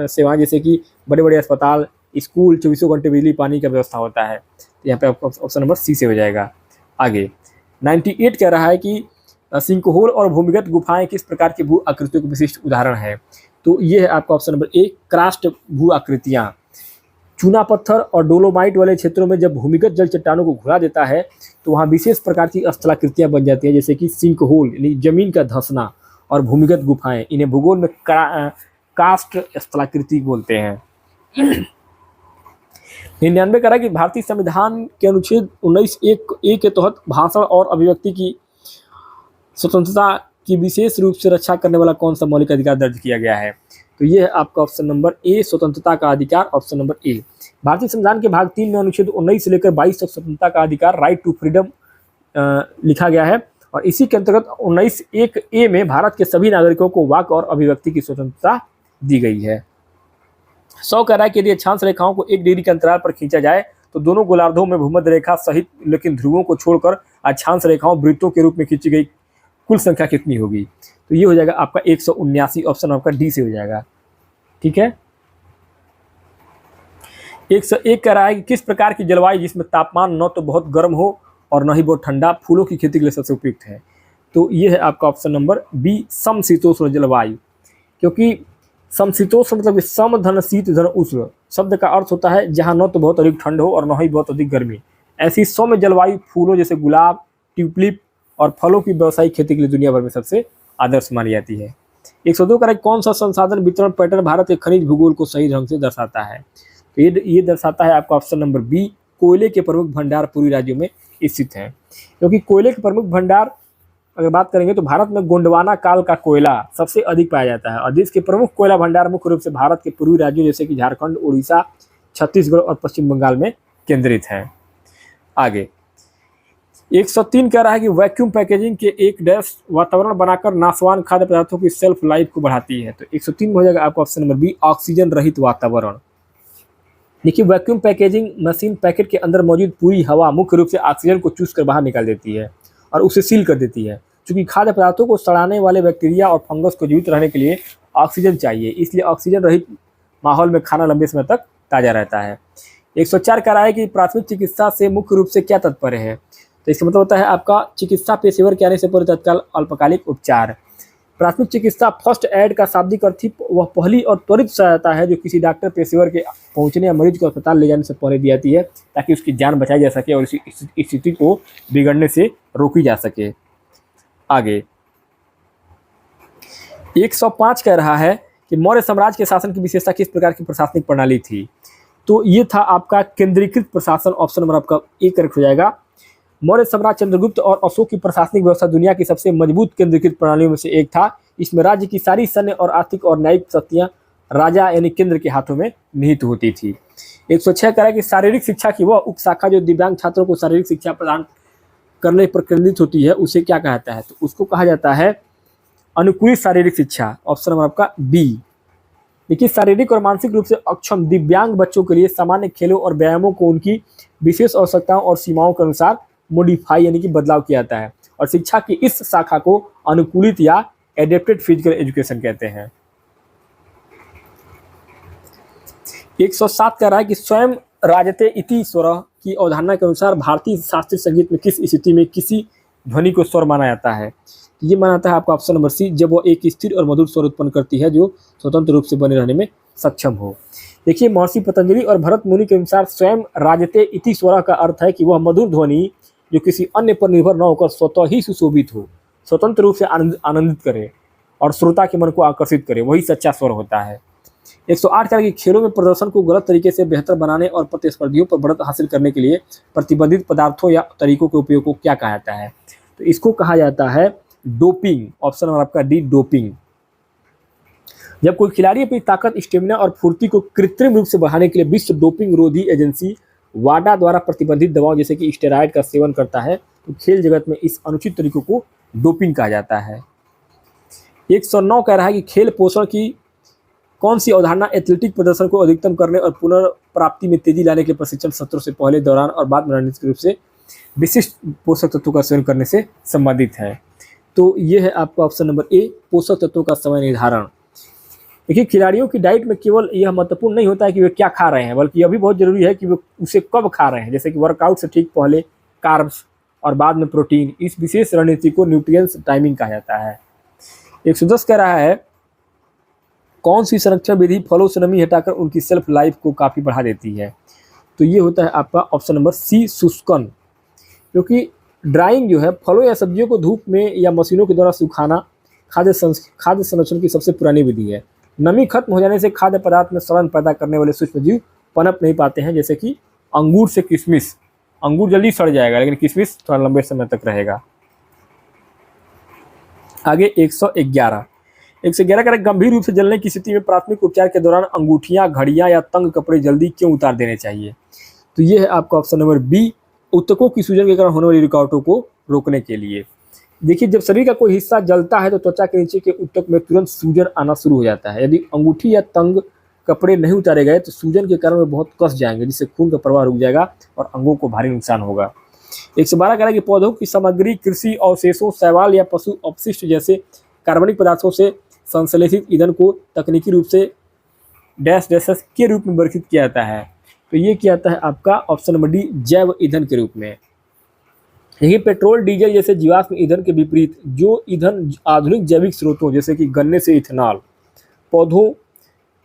सेवाएं, जैसे कि बड़े बड़े अस्पताल, स्कूल, 24 घंटे बिजली पानी का व्यवस्था होता है। तो यहाँ पे ऑप्शन नंबर सी से हो जाएगा। आगे 98 कह रहा है कि सिंकहोल और भूमिगत गुफाएं किस प्रकार की भू आकृतियों के विशिष्ट उदाहरण है। तो ये है आपका ऑप्शन नंबर ए, क्रास्ट भू आकृतियाँ। चूना पत्थर और डोलोमाइट वाले क्षेत्रों में जब भूमिगत जल चट्टानों को घुला देता है, तो वहाँ विशेष प्रकार की स्थलाकृतियाँ बन जाती हैं, जैसे कि सिंकहोल यानी जमीन का धंसना, और भूमिगत गुफाएं, इन्हें भूगोल में कास्ट स्थलाकृति बोलते हैं। 99 कह रहा है कि भारतीय संविधान के अनुच्छेद 19(1) के तहत भाषण और अभिव्यक्ति की स्वतंत्रता की विशेष रूप से रक्षा करने वाला कौन सा मौलिक अधिकार दर्ज किया गया है। तो ये है आपका ऑप्शन नंबर ए, स्वतंत्रता का अधिकार, ऑप्शन नंबर ए। भारतीय संविधान के भाग 3 में अनुच्छेद 19 से लेकर 22 तक स्वतंत्रता का अधिकार, राइट टू फ्रीडम लिखा गया है, और इसी के अंतर्गत 19(1) में भारत के सभी नागरिकों को वाक और अभिव्यक्ति की स्वतंत्रता दी गई है। 100 कह रहा है कि यदि अक्षांश रेखाओं को 1 डिग्री के अंतराल पर खींचा जाए, तो दोनों गोलार्धों में भूमध्य रेखा सहित लेकिन ध्रुवों को छोड़कर अक्षांश रेखाओं वृत्तों के रूप में खींची गई कुल संख्या कितनी होगी। तो ये हो जाएगा आपका 179, ऑप्शन आपका डी से हो जाएगा। ठीक है। 101 कह रहा है कि किस प्रकार की जलवायु जिसमें तापमान न तो बहुत गर्म हो और न ही बहुत ठंडा फूलों की खेती के लिए सबसे उपयुक्त है। तो ये है आपका ऑप्शन नंबर बी, समशीतोष्ण जलवायु। क्योंकि समशीतोष्ण मतलब सम धन शीत धन उष्ण शब्द का अर्थ होता है जहाँ न तो बहुत अधिक ठंड हो और न ही बहुत अधिक गर्मी। ऐसी सौम्य जलवायु फूलों जैसे गुलाब, ट्यूलिप और फलों की व्यावसायिक खेती के लिए दुनिया भर में सबसे आदर्श मानी जाती है। 102 का कौन सा संसाधन वितरण पैटर्न भारत के खनिज भूगोल को सही ढंग से दर्शाता है। तो ये दर्शाता है आपका ऑप्शन नंबर बी, कोयले के प्रमुख भंडार पूर्वी राज्यों में स्थित हैं। क्योंकि कोयले के प्रमुख भंडार अगर बात करेंगे तो भारत में गोंडवाना काल का कोयला सबसे अधिक पाया जाता है और देश के प्रमुख कोयला भंडार मुख्य रूप से भारत के पूर्वी राज्यों जैसे कि झारखंड, उड़ीसा, छत्तीसगढ़ और पश्चिम बंगाल में केंद्रित है। आगे 103 कह रहा है कि वैक्यूम पैकेजिंग के एक डैश वातावरण बनाकर नाशवान खाद्य पदार्थों की सेल्फ लाइफ को बढ़ाती है। तो 103 में हो जाएगा आपका ऑप्शन नंबर बी, ऑक्सीजन रहित वातावरण। देखिए वैक्यूम पैकेजिंग मशीन पैकेट के अंदर मौजूद पूरी हवा मुख्य रूप से ऑक्सीजन को चूस कर बाहर निकाल देती है और उसे सील कर देती है। चूंकि खाद्य पदार्थों को सड़ाने वाले बैक्टीरिया और फंगस को जीवित रहने के लिए ऑक्सीजन चाहिए, इसलिए ऑक्सीजन रहित माहौल में खाना लंबे समय तक ताज़ा रहता है। 104 कह रहा है कि प्राथमिक चिकित्सा से मुख्य रूप से क्या तात्पर्य है। तो इसका मतलब होता है आपका चिकित्सा पेशेवर के आने से पूर्व तत्काल अल्पकालिक उपचार। प्राथमिक चिकित्सा फर्स्ट एड का शाब्दिक अर्थ वह पहली और त्वरित सहायता है जो किसी डॉक्टर पेशेवर के पहुंचने या मरीज को अस्पताल ले जाने से पहले दी जाती है ताकि उसकी जान बचाई जा सके और इसी स्थिति को बिगड़ने से रोकी जा सके। आगे 105 कह रहा है कि मौर्य साम्राज्य के शासन की विशेषता किस प्रकार की प्रशासनिक प्रणाली थी। तो ये था आपका केंद्रीकृत प्रशासन, ऑप्शन नंबर आपका ए करेक्ट हो जाएगा। मौर्य सम्राट चंद्रगुप्त और अशोक की प्रशासनिक व्यवस्था दुनिया की सबसे मजबूत केंद्रीकृत प्रणालियों में से एक था। इसमें राज्य की सारी सैन्य और आर्थिक और न्यायिक शक्तियां राजा यानी केंद्र के हाथों में निहित होती थी। 106 कह रहा है कि शारीरिक शिक्षा की वह उपशाखा जो दिव्यांग छात्रों को शारीरिक शिक्षा प्रदान करने पर केंद्रित होती है उसे क्या कहता है। तो उसको कहा जाता है अनुकूलित शारीरिक शिक्षा, ऑप्शन नंबर आपका बी। देखिए शारीरिक और मानसिक रूप से अक्षम दिव्यांग बच्चों के लिए सामान्य खेलों और व्यायामों को उनकी विशेष आवश्यकताओं और सीमाओं के अनुसार मॉडिफाई यानी कि बदलाव किया जाता है और शिक्षा की इस शाखा को अनुकूलित या एडेप्टेड फिजिकल एजुकेशन कहते हैं। 107 कह रहा है कि स्वयं राजते इति स्वरः की अवधारणा के अनुसार भारतीय शास्त्रीय संगीत में किस स्थिति में किसी ध्वनि को स्वर माना जाता है। ये माना जाता है आपका ऑप्शन नंबर सी, जब वो एक स्थिर और मधुर स्वर उत्पन्न करती है जो स्वतंत्र रूप से बने रहने में सक्षम हो। देखिए महर्षि पतंजलि और भरत मुनि के अनुसार स्वयं राजते इति स्वरः का अर्थ है कि वह मधुर ध्वनि जो किसी अन्य पर निर्भर न होकर स्वतः ही सुशोभित हो, स्वतंत्र रूप से आनंदित करे और श्रोता के मन को आकर्षित करे, वही सच्चा स्वर होता है। 108 कह रहा है कि खेलों में प्रदर्शन को गलत तरीके से बेहतर बनाने और प्रतिस्पर्धियों पर बढ़त हासिल करने के लिए प्रतिबंधित पदार्थों या तरीकों के उपयोग को क्या कहा जाता है। तो इसको कहा जाता है डोपिंग, ऑप्शन नंबर आपका डी डोपिंग। जब कोई खिलाड़ी अपनी ताकत, स्टेमिना और फुर्ती को कृत्रिम रूप से बढ़ाने के लिए विश्व डोपिंग रोधी एजेंसी वाडा द्वारा प्रतिबंधित दवाओं जैसे कि स्टेरॉयड का सेवन करता है तो खेल जगत में इस अनुचित तरीकों को डोपिंग कहा जाता है। 109 कह रहा है कि खेल पोषण की कौन सी अवधारणा एथलेटिक प्रदर्शन को अधिकतम करने और पुनर्प्राप्ति में तेजी लाने के लिए प्रशिक्षण सत्रों से पहले, दौरान और बाद में रणनीतिक रूप से विशिष्ट पोषक तत्वों का सेवन करने से संबंधित है। तो ये है आपका ऑप्शन नंबर ए, पोषक तत्वों का समय निर्धारण। देखिए खिलाड़ियों की डाइट में केवल यह महत्वपूर्ण नहीं होता है कि वे क्या खा रहे हैं, बल्कि यह भी बहुत जरूरी है कि वे उसे कब खा रहे हैं। जैसे कि वर्कआउट से ठीक पहले कार्ब्स और बाद में प्रोटीन। इस विशेष रणनीति को न्यूट्रिएंट्स टाइमिंग कहा जाता है। 110 कह रहा है कौन सी संरक्षण विधि फलों से नमी हटाकर उनकी सेल्फ लाइफ को काफ़ी बढ़ा देती है। तो ये होता है आपका ऑप्शन नंबर सी, शुष्कन। क्योंकि ड्राइंग जो है फलों या सब्जियों को धूप में या मशीनों के द्वारा सुखाना खाद्य संरक्षण की सबसे पुरानी विधि है। नमी खत्म हो जाने से खाद्य पदार्थ में सड़न पैदा करने वाले सूक्ष्मजीव पनप नहीं पाते हैं, जैसे कि अंगूर से किशमिश। अंगूर जल्दी सड़ जाएगा लेकिन किशमिश थोड़ा लंबे समय तक रहेगा। आगे 111 का गंभीर रूप से जलने की स्थिति में प्राथमिक उपचार के दौरान अंगूठियां, घड़ियां या तंग कपड़े जल्दी क्यों उतार देने चाहिए। तो ये है आपका ऑप्शन नंबर बी, ऊतकों की सूजन के कारण होने वाली रुकावटों को रोकने के लिए। देखिए जब शरीर का कोई हिस्सा जलता है तो त्वचा के नीचे के ऊतक में तुरंत सूजन आना शुरू हो जाता है। यदि अंगूठी या तंग कपड़े नहीं उतारे गए तो सूजन के कारण वे बहुत कस जाएंगे, जिससे खून का प्रवाह रुक जाएगा और अंगों को भारी नुकसान होगा। 112 कह रहा है कि पौधों की सामग्री कृषि अवशेषों, शैवाल या पशु अपशिष्ट जैसे कार्बनिक पदार्थों से संश्लेषित ईंधन को तकनीकी रूप से डैश डैशेस के रूप में वर्गीकृत किया जाता है। तो ये क्या आता है आपका ऑप्शन नंबर डी, जैव ईंधन के रूप में। देखिए पेट्रोल डीजल जैसे जीवाश्म ईंधन के विपरीत जो ईंधन आधुनिक जैविक स्रोतों जैसे कि गन्ने से इथेनॉल, पौधों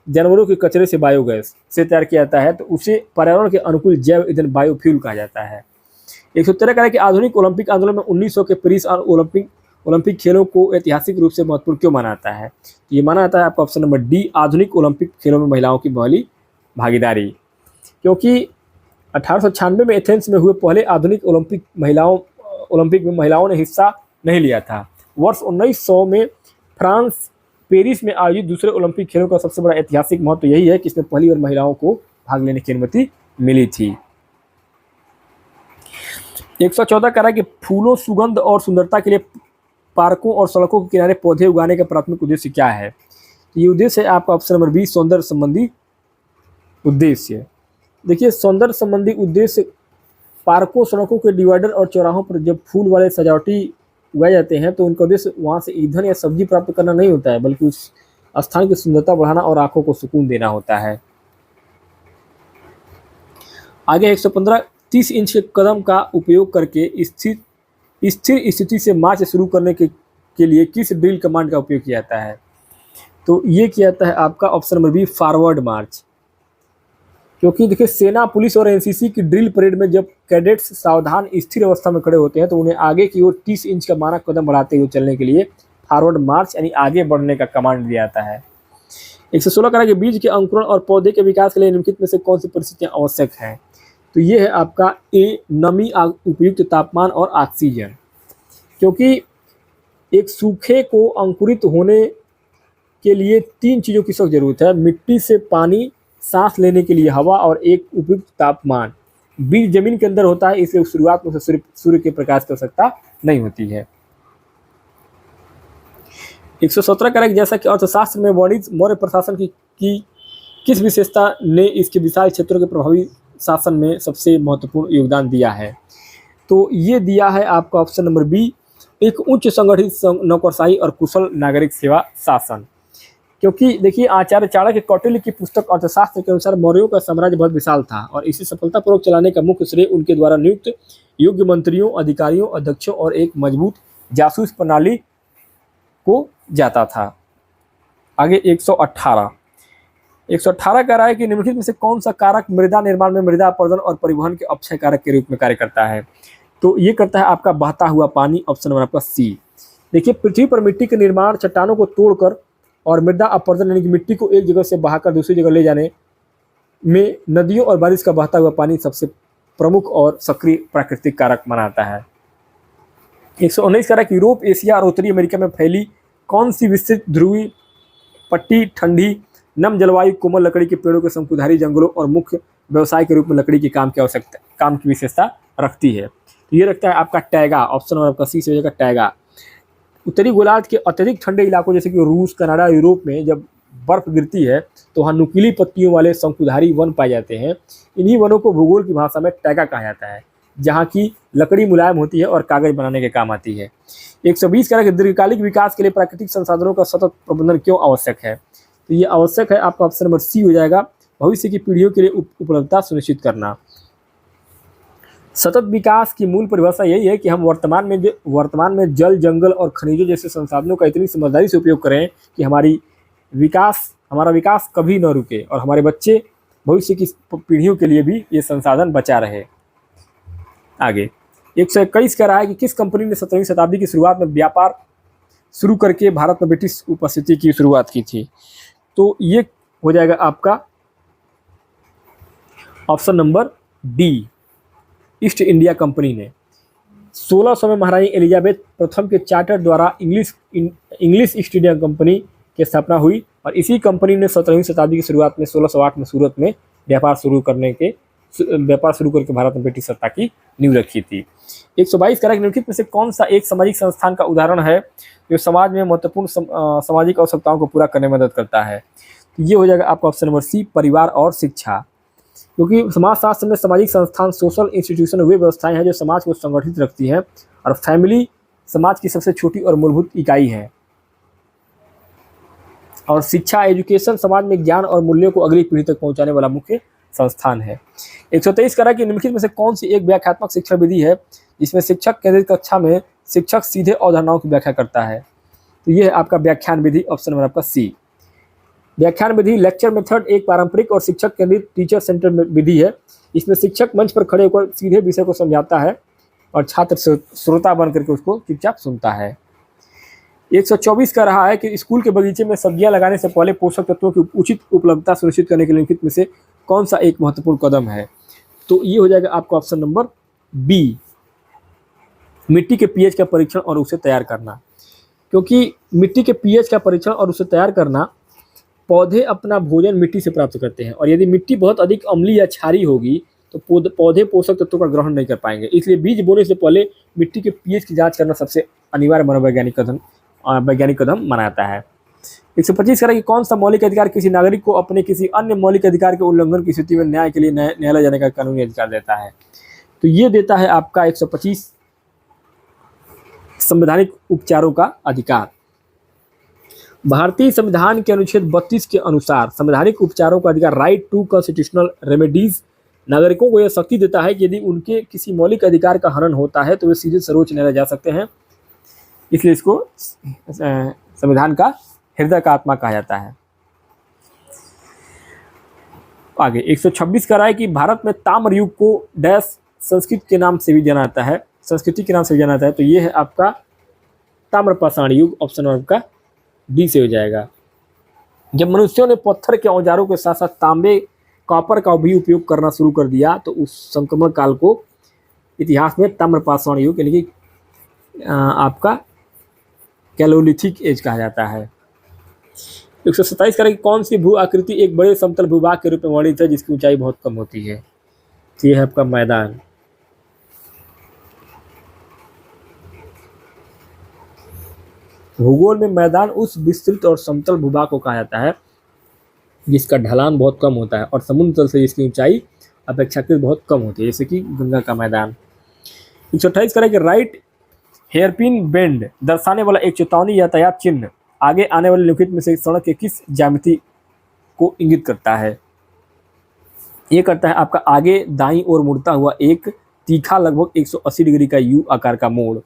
जानवरों के कचरे से बायोगैस से तैयार किया जाता है, तो उसे पर्यावरण के अनुकूल जैव ईंधन बायोफ्यूल कहा जाता है। 113 कह रहा है कि आधुनिक ओलंपिक आंदोलन में 1900 के पेरिस ओलंपिक खेलों को ऐतिहासिक रूप से महत्वपूर्ण क्यों माना जाता है? ये माना जाता है आपका ऑप्शन नंबर डी, आधुनिक ओलंपिक खेलों में महिलाओं की पहली भागीदारी, क्योंकि 1896 में एथेंस में हुए पहले आधुनिक ओलंपिक में महिलाओं ने हिस्सा नहीं लिया था। वर्ष 1900 में फ्रांस पेरिस में आयोजित दूसरे ओलंपिक खेलों का सबसे बड़ा ऐतिहासिक महत्व यही है कि इसमें पहली बार महिलाओं को भाग लेने की अनुमति मिली थी। 114 कह रहा है कि फूलों, सुगंध और सुंदरता के लिए पार्कों और सड़कों के किनारे पौधे उगाने का प्राथमिक उद्देश्य क्या है? ये उद्देश्य है आपका ऑप्शन नंबर बी, सौंदर्य संबंधी उद्देश्य। देखिए सौंदर्य संबंधी उद्देश्य पार्कों, सड़कों के डिवाइडर और चौराहों पर जब फूल वाले सजावटी उगाए जाते हैं तो उनका उद्देश्य वहाँ से ईंधन या सब्जी प्राप्त करना नहीं होता है, बल्कि उस स्थान की सुंदरता बढ़ाना और आंखों को सुकून देना होता है। आगे 115, 30 इंच के कदम का उपयोग करके स्थिर स्थिति से मार्च शुरू करने के लिए किस ड्रिल कमांड का उपयोग किया जाता है? तो ये किया जाता है आपका option number B, forward march. क्योंकि देखिए सेना, पुलिस और एनसीसी की ड्रिल परेड में जब कैडेट्स सावधान स्थिर अवस्था में खड़े होते हैं तो उन्हें आगे की ओर 30 इंच का मानक कदम बढ़ाते हुए चलने के लिए फॉरवर्ड मार्च यानी आगे बढ़ने का कमांड दिया जाता है। 116 कह रहा है कि बीज के अंकुरण और पौधे के विकास के लिए निम्नलिखित में से कौन सी परिस्थितियां आवश्यक हैं? तो ये है आपका ए, नमी, उपयुक्त तापमान और ऑक्सीजन। क्योंकि एक सूखे को अंकुरित होने के लिए 3 चीज़ों की सख्त जरूरत है, मिट्टी से पानी, सांस लेने के लिए हवा और एक उपयुक्त तापमान। बीज जमीन के अंदर होता है, इसलिए शुरुआत में सूर्य के प्रकाश की आवश्यकता नहीं होती है। 117 कह रहा है कि जैसा कि अर्थशास्त्र में वर्णित मौर्य प्रशासन की किस विशेषता ने इसके विशाल क्षेत्रों के प्रभावी शासन में सबसे महत्वपूर्ण योगदान दिया है? तो ये दिया है आपका ऑप्शन नंबर बी, एक उच्च संगठित नौकरशाही और कुशल नागरिक सेवा शासन। क्योंकि देखिए आचार्य चाणक्य कौटिल्य की पुस्तक अर्थशास्त्र के अनुसार मौर्यों का साम्राज्य बहुत विशाल था और इसे सफलतापूर्वक चलाने का मुख्य श्रेय उनके द्वारा नियुक्त योग्य मंत्रियों, अधिकारियों, अध्यक्षों और एक मजबूत जासूस प्रणाली को जाता था। आगे 118 कह रहा है कि निम्नलिखित में से कौन सा कारक मृदा निर्माण में मृदा अपरदन और परिवहन के अपक्षय कारक के रूप में कार्य करता है? तो ये करता है आपका बहता हुआ पानी, ऑप्शन नंबर आपका सी। देखिए पृथ्वी पर मिट्टी के निर्माण, चट्टानों को तोड़कर और मृदा अपरदन यानी कि मिट्टी को एक जगह से बहाकर दूसरी जगह ले जाने में नदियों और बारिश का बहता हुआ पानी सबसे प्रमुख और सक्रिय प्राकृतिक कारक माना है। 119 कह रहा है कि यूरोप, एशिया और उत्तरी अमेरिका में फैली कौन सी विस्तृत ध्रुवीय पट्टी ठंडी, नम जलवायु, कोमल लकड़ी के पेड़ों के शंकुधारी जंगलों और मुख्य व्यवसाय के रूप में लकड़ी की काम की विशेषता रखती है? तो ये रखता है आपका टैगा, ऑप्शन नंबर आपका सी से हो जाएगा टैगा। उत्तरी गोलार्ध के अत्यधिक ठंडे इलाकों जैसे कि रूस, कनाडा, यूरोप में जब बर्फ गिरती है तो वहाँ नुकीली पत्तियों वाले शंकुधारी वन पाए जाते हैं। इन्हीं वनों को भूगोल की भाषा में टैगा कहा जाता है, जहाँ की लकड़ी मुलायम होती है और कागज बनाने के काम आती है। 120 कह रहा है कि दीर्घकालिक विकास के लिए प्राकृतिक संसाधनों का सतत प्रबंधन क्यों आवश्यक है? तो ये आवश्यक है आपका ऑप्शन नंबर सी हो जाएगा, भविष्य की पीढ़ियों के लिए उपलब्धता सुनिश्चित करना। सतत विकास की मूल परिभाषा यही है कि हम वर्तमान में जल, जंगल और खनिजों जैसे संसाधनों का इतनी समझदारी से उपयोग करें कि हमारा विकास कभी न रुके और हमारे बच्चे भविष्य की पीढ़ियों के लिए भी ये संसाधन बचा रहे। आगे 121 कह रहा है कि किस कंपनी ने 17वीं शताब्दी की शुरुआत में व्यापार शुरू करके भारत में ब्रिटिश उपस्थिति की शुरुआत की थी? तो ये हो जाएगा आपका option number D, east India company ने। 1600 में महारानी एलिजाबेथ प्रथम के चार्टर द्वारा इंग्लिश ईस्ट इंडिया कंपनी की स्थापना हुई और इसी कंपनी ने 17वीं शताब्दी की शुरुआत में 1608 में सूरत में व्यापार शुरू करके भारत में ब्रिटिश सत्ता की नींव रखी थी। 122 कह रहा है कि निम्नलिखित में से कौन सा एक सामाजिक संस्थान का उदाहरण है जो समाज में महत्वपूर्ण सामाजिक आवश्यकताओं को पूरा करने में मदद करता है? तो ये हो जाएगा आपका ऑप्शन नंबर सी, परिवार और शिक्षा। क्योंकि समाजशास्त्र में सामाजिक संस्थान, सोशल इंस्टीट्यूशन वे व्यवस्थाएं हैं जो समाज को संगठित रखती हैं, और फैमिली समाज की सबसे छोटी और मूलभूत इकाई है। और शिक्षा, एजुकेशन समाज में ज्ञान और मूल्यों को अगली पीढ़ी तक पहुंचाने वाला मुख्य संस्थान है। 123 कह रहा है कि निम्नलिखित में से कौन सी एक व्याख्यात्मक शिक्षा विधि है जिसमें शिक्षक केंद्रित कक्षा में शिक्षक सीधे अवधारणाओं की व्याख्या करता है। तो यह है आपका व्याख्यान विधि, ऑप्शन नंबर आपका सी। व्याख्यान विधि लेक्चर मेथड एक पारंपरिक और शिक्षक केंद्रित टीचर सेंटर विधि है। इसमें शिक्षक मंच पर खड़े होकर सीधे विषय को समझाता है और छात्र श्रोता बन करके उसको चुपचाप सुनता है। 124 कह रहा है कि स्कूल के बगीचे में सब्जियां लगाने से पहले पोषक तत्वों की उचित उपलब्धता सुनिश्चित करने के लिए निम्नलिखित में से कौन सा एक महत्वपूर्ण कदम है। तो ये हो जाएगा आपका ऑप्शन नंबर बी, मिट्टी के पीएच का परीक्षण और उसे तैयार करना। क्योंकि मिट्टी के पीएच का परीक्षण और उसे तैयार करना, पौधे अपना भोजन मिट्टी से प्राप्त करते हैं, और यदि मिट्टी बहुत अधिक अम्लीय या क्षारीय होगी तो पौधे पोषक तत्वों का ग्रहण नहीं कर पाएंगे। इसलिए बीज बोने से पहले मिट्टी के पीएच की जांच करना सबसे अनिवार्य मनोवैज्ञानिक कदम मनाता है। 125 कह रहा है कि कौन सा मौलिक अधिकार किसी नागरिक को अपने किसी अन्य मौलिक अधिकार के उल्लंघन की स्थिति में न्याय के लिए न्यायालय जाने का कानूनी अधिकार देता है। तो ये देता है आपका 125 संवैधानिक उपचारों का अधिकार। भारतीय संविधान के अनुच्छेद 32 के अनुसार संवैधानिक उपचारों का अधिकार, राइट टू कॉन्स्टिट्यूशनल रेमेडीज, नागरिकों को यह शक्ति देता है कि यदि उनके किसी मौलिक अधिकार का हनन होता है तो वे सीधे सर्वोच्च न्यायालय जा सकते हैं। इसलिए इसको संविधान का हृदय का आत्मा कहा जाता है। आगे 126 कह रहा है कि भारत में ताम्र युग को डैश संस्कृति के नाम से भी जाना जाता है, संस्कृति के नाम से भी जाना जाता है। तो ये है आपका ताम्रपाषाण युग, ऑप्शन आपका डी से हो जाएगा। जब मनुष्यों ने पत्थर के औजारों के साथ साथ तांबे, कॉपर का भी उपयोग करना शुरू कर दिया तो उस संक्रमण काल को इतिहास में ताम्रपाषाण युग यानी कि आपका कैलोलिथिक एज कहा जाता है। 127 करें कि कौन सी भू आकृति एक बड़े समतल भूभाग के रूप में वर्णित है जिसकी ऊंचाई बहुत कम होती है। तो यह है आपका मैदान। भूगोल में मैदान उस विस्तृत और समतल भूभाग को कहा जाता है जिसका ढलान बहुत कम होता है और समुद्र तल से जिसकी ऊंचाई अपेक्षाकृत बहुत कम होती है, जैसे कि गंगा का मैदान। 128 करें कि राइट हेयरपिन बेंड दर्शाने वाला एक चेतावनी यातायात चिन्ह आगे आने वाले निम्नलिखित में से सड़क के किस ज्यामिति को इंगित करता है। ये करता है आपका आगे दाईं ओर मुड़ता हुआ एक तीखा लगभग 180 डिग्री का यू आकार का मोड़।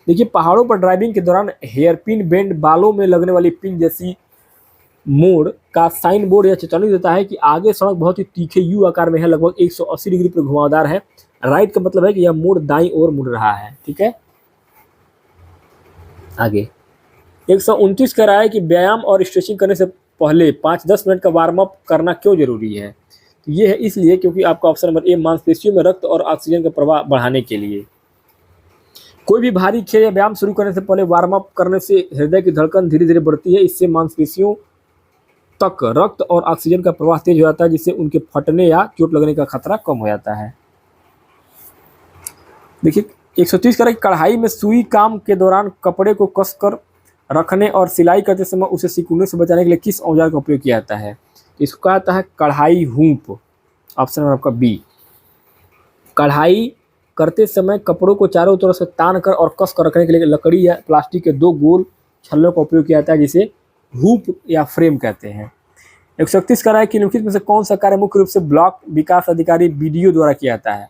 देखिए, पहाड़ों पर ड्राइविंग के दौरान हेयरपिन बेंड बालों में लगने वाली पिन जैसी मोड़ का साइन बोर्ड या चेतावनी देता है कि आगे सड़क बहुत ही तीखे यू आकार में है, लगभग 180 डिग्री पर घुमावदार है। राइट का मतलब है कि यह मोड़ दाईं ओर मुड़ रहा है। ठीक है, आगे 129 कह रहा है कि व्यायाम और स्ट्रेचिंग करने से पहले 5-10 मिनट का वार्म अप करना क्यों जरूरी है। तो ये है इसलिए क्योंकि आपका ऑप्शन नंबर ए, मांसपेशियों में रक्त और ऑक्सीजन का प्रवाह बढ़ाने के लिए। कोई भी भारी खेल या व्यायाम शुरू करने से पहले वार्म अप करने से हृदय की धड़कन धीरे धीरे बढ़ती है, इससे मांसपेशियों तक रक्त और ऑक्सीजन का प्रवाह तेज हो जाता है जिससे उनके फटने या चोट लगने का खतरा कम हो जाता है। देखिए 130 करें, कढ़ाई में सुई काम के दौरान कपड़े को कसकर रखने और सिलाई करते समय उसे सिकुड़ने से बचाने के लिए किस औजार का उपयोग किया जाता है। इसको कहा जाता है कढ़ाई हूंप, ऑप्शन नंबर आपका बी। कढ़ाई करते समय कपड़ों को चारों तरफ से तान कर और कस कर रखने के लिए लकड़ी या प्लास्टिक के 2 गोल छल्लों का उपयोग किया जाता है जिसे हूप या फ्रेम कहते हैं। 131 कह रहा है कि निम्नलिखित में से कौन सा कार्य मुख्य रूप से ब्लॉक विकास अधिकारी बीडीओ द्वारा किया जाता है।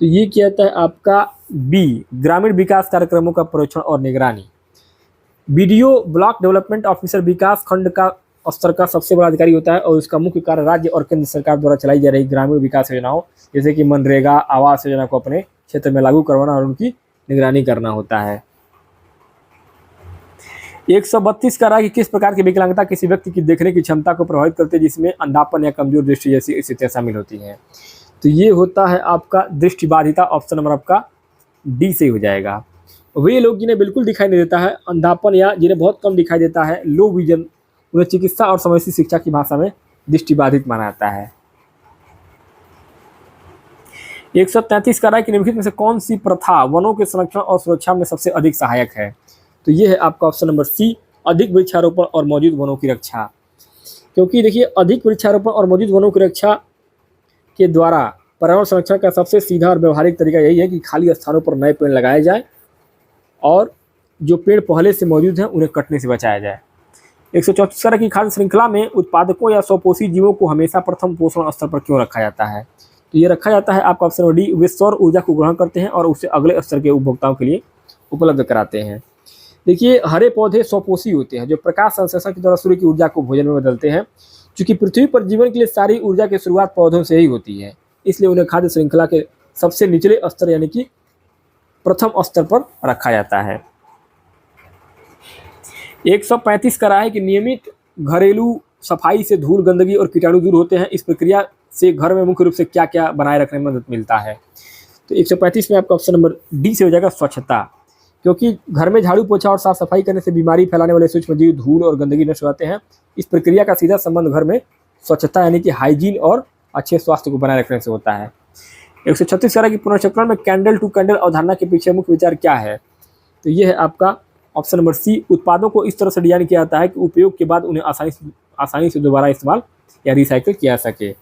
तो ये किया जाता है आपका बी, ग्रामीण विकास कार्यक्रमों का पर्यवेक्षण और निगरानी। बीडीओ ब्लॉक डेवलपमेंट ऑफिसर विकास खंड का स्तर का सबसे बड़ा अधिकारी होता है और इसका मुख्य कार्य राज्य और केंद्र सरकार द्वारा चलाई जा रही ग्रामीण विकास योजनाओं जैसे कि मनरेगा, आवास योजना को अपने क्षेत्र में लागू करवाना और उनकी निगरानी करना होता है। 132 कह रहा है कि किस प्रकार की विकलांगता किसी व्यक्ति की देखने की क्षमता को प्रभावित करती है जिसमें अंधापन या कमजोर दृष्टि जैसी स्थितियां शामिल होती हैं। तो ये होता है आपका दृष्टिबाधिता, ऑप्शन नंबर आपका डी से हो जाएगा। वे लोग जिन्हें बिल्कुल दिखाई नहीं देता है, अंधापन या जिन्हें बहुत कम दिखाई देता है, लो विजन, उन्हें चिकित्सा और समावेशी शिक्षा की भाषा में दृष्टिबाधित माना जाता है। 133 कह रहा है कि निम्नलिखित में से कौन सी प्रथा वनों के संरक्षण और सुरक्षा में सबसे अधिक सहायक है। तो ये है आपका ऑप्शन नंबर सी, अधिक वृक्षारोपण और मौजूद वनों की रक्षा। क्योंकि देखिए, अधिक वृक्षारोपण और मौजूद वनों की रक्षा के द्वारा पर्यावरण संरक्षण का सबसे सीधा और व्यवहारिक तरीका यही है कि खाली स्थानों पर नए पेड़ लगाए जाए और जो पेड़ पहले से मौजूद हैं उन्हें कटने से बचाया जाए। 134 तरह की खाद्य श्रृंखला में उत्पादकों या स्वपोषी जीवों को हमेशा प्रथम पोषण स्तर पर क्यों रखा जाता है? तो ये रखा जाता है आपका ऑप्शन डी, वे सौर ऊर्जा को ग्रहण करते हैं और उसे अगले स्तर के उपभोक्ताओं के लिए उपलब्ध कराते हैं। देखिए, हरे पौधे स्वपोषी होते हैं जो प्रकाश संश्लेषण के द्वारा सूर्य की ऊर्जा को भोजन में बदलते हैं। क्योंकि पृथ्वी पर जीवन के लिए सारी ऊर्जा की शुरुआत पौधों से ही होती है, इसलिए उन्हें खाद्य श्रृंखला के सबसे निचले स्तर यानी कि प्रथम स्तर पर रखा जाता है। 135 कह रहा है कि नियमित घरेलू सफाई से धूल, गंदगी और कीटाणु दूर होते हैं। इस प्रक्रिया से घर में मुख्य रूप से क्या क्या बनाए रखने में मदद मिलता है? तो 135 में आपका ऑप्शन नंबर डी से हो जाएगा स्वच्छता। क्योंकि घर में झाड़ू पोछा और साफ सफाई करने से बीमारी फैलाने वाले सूक्ष्मजीव, धूल और गंदगी नष्ट हो जाते हैं। इस प्रक्रिया का सीधा संबंध घर में स्वच्छता यानी कि हाइजीन और अच्छे स्वास्थ्य को बनाए रखने से होता है। 136 कह रहा है कि पुनर्चक्रण में कैंडल टू कैंडल अवधारणा के पीछे मुख्य विचार क्या है? तो ये है आपका ऑप्शन नंबर सी, उत्पादों को इस तरह से डिजाइन किया जाता है कि उपयोग के बाद उन्हें आसानी से दोबारा इस्तेमाल या रिसाइकिल किया जा सके।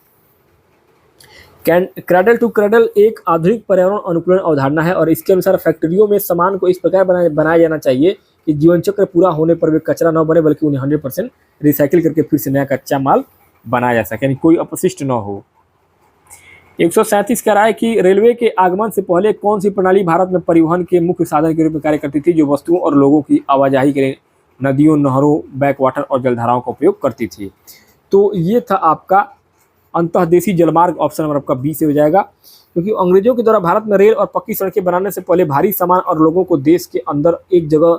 क्रैडल टू क्रैडल एक आधुनिक पर्यावरण अनुकूलन अवधारणा है और इसके अनुसार फैक्ट्रियों में सामान को इस प्रकार बनाया जाना चाहिए कि जीवन चक्र पूरा होने पर वे कचरा न बने बल्कि उन्हें 100% रिसाइकिल करके फिर से नया कच्चा माल बनाया जा सके, यानी कोई अपशिष्ट न हो। 137 कह रहा है कि रेलवे के आगमन से पहले कौन सी प्रणाली भारत में परिवहन के मुख्य साधन के रूप में कार्य करती थी, जो वस्तुओं और लोगों की आवाजाही के लिए नदियों, नहरों, बैकवाटर और जलधाराओं का उपयोग करती थी? तो ये था आपका अंतर्देशीय जलमार्ग, ऑप्शन नंबर आपका बी से हो जाएगा। क्योंकि अंग्रेजों के द्वारा भारत में रेल और पक्की सड़कें बनाने से पहले भारी सामान और लोगों को देश के अंदर एक जगह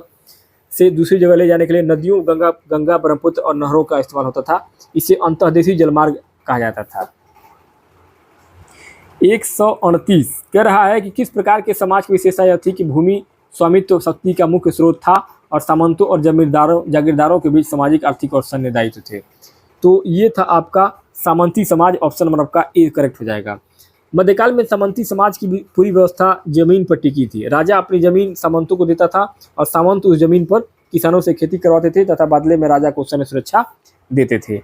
से दूसरी जगह ले जाने के लिए नदियों, गंगा, ब्रह्मपुत्र और नहरों का इस्तेमाल होता था। इसे अंतर्देशीय जलमार्ग कहा जाता था। 129 कह रहा है कि किस प्रकार के समाज की विशेषता यह थी कि भूमि स्वामित्व शक्ति का मुख्य स्रोत था और सामंतों और जागीरदारों के बीच सामाजिक, आर्थिक और सैन्य दायित्व थे? तो ये था आपका सामंती समाज, ऑप्शन नंबर आपका ए करेक्ट हो जाएगा। मध्यकाल में सामंती समाज की पूरी व्यवस्था जमीन पर टिकी थी। राजा अपनी जमीन सामंतों को देता था और सामंत उस जमीन पर किसानों से खेती करवाते थे तथा बदले में राजा को सैन्य सुरक्षा देते थे।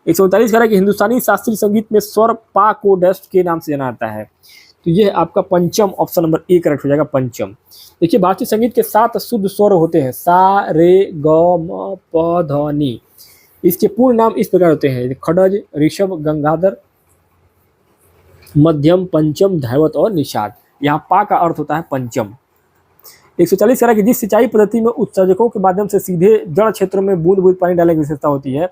139 कह रहा है कि हिंदुस्तानी शास्त्रीय संगीत में स्वर पा को डस्ट के नाम से जाना जाता है। तो यह आपका पंचम, ऑप्शन नंबर ए करेक्ट हो जाएगा, पंचम। देखिए, भारतीय संगीत के 7 शुद्ध स्वर होते हैं, सा, रे, ग, म, प, ध, नी। इसके पूर्ण नाम इस प्रकार होते हैं: खड़ज, ऋषभ, गंगाधर, मध्यम, पंचम, धैवत और निषाद। यहाँ पा का अर्थ होता है पंचम। 140 कह रहा है कि जिस सिंचाई पद्धति में उत्सर्जकों के माध्यम से सीधे जड़ क्षेत्रों में बूंद बूंद पानी डालने की विशेषता होती है,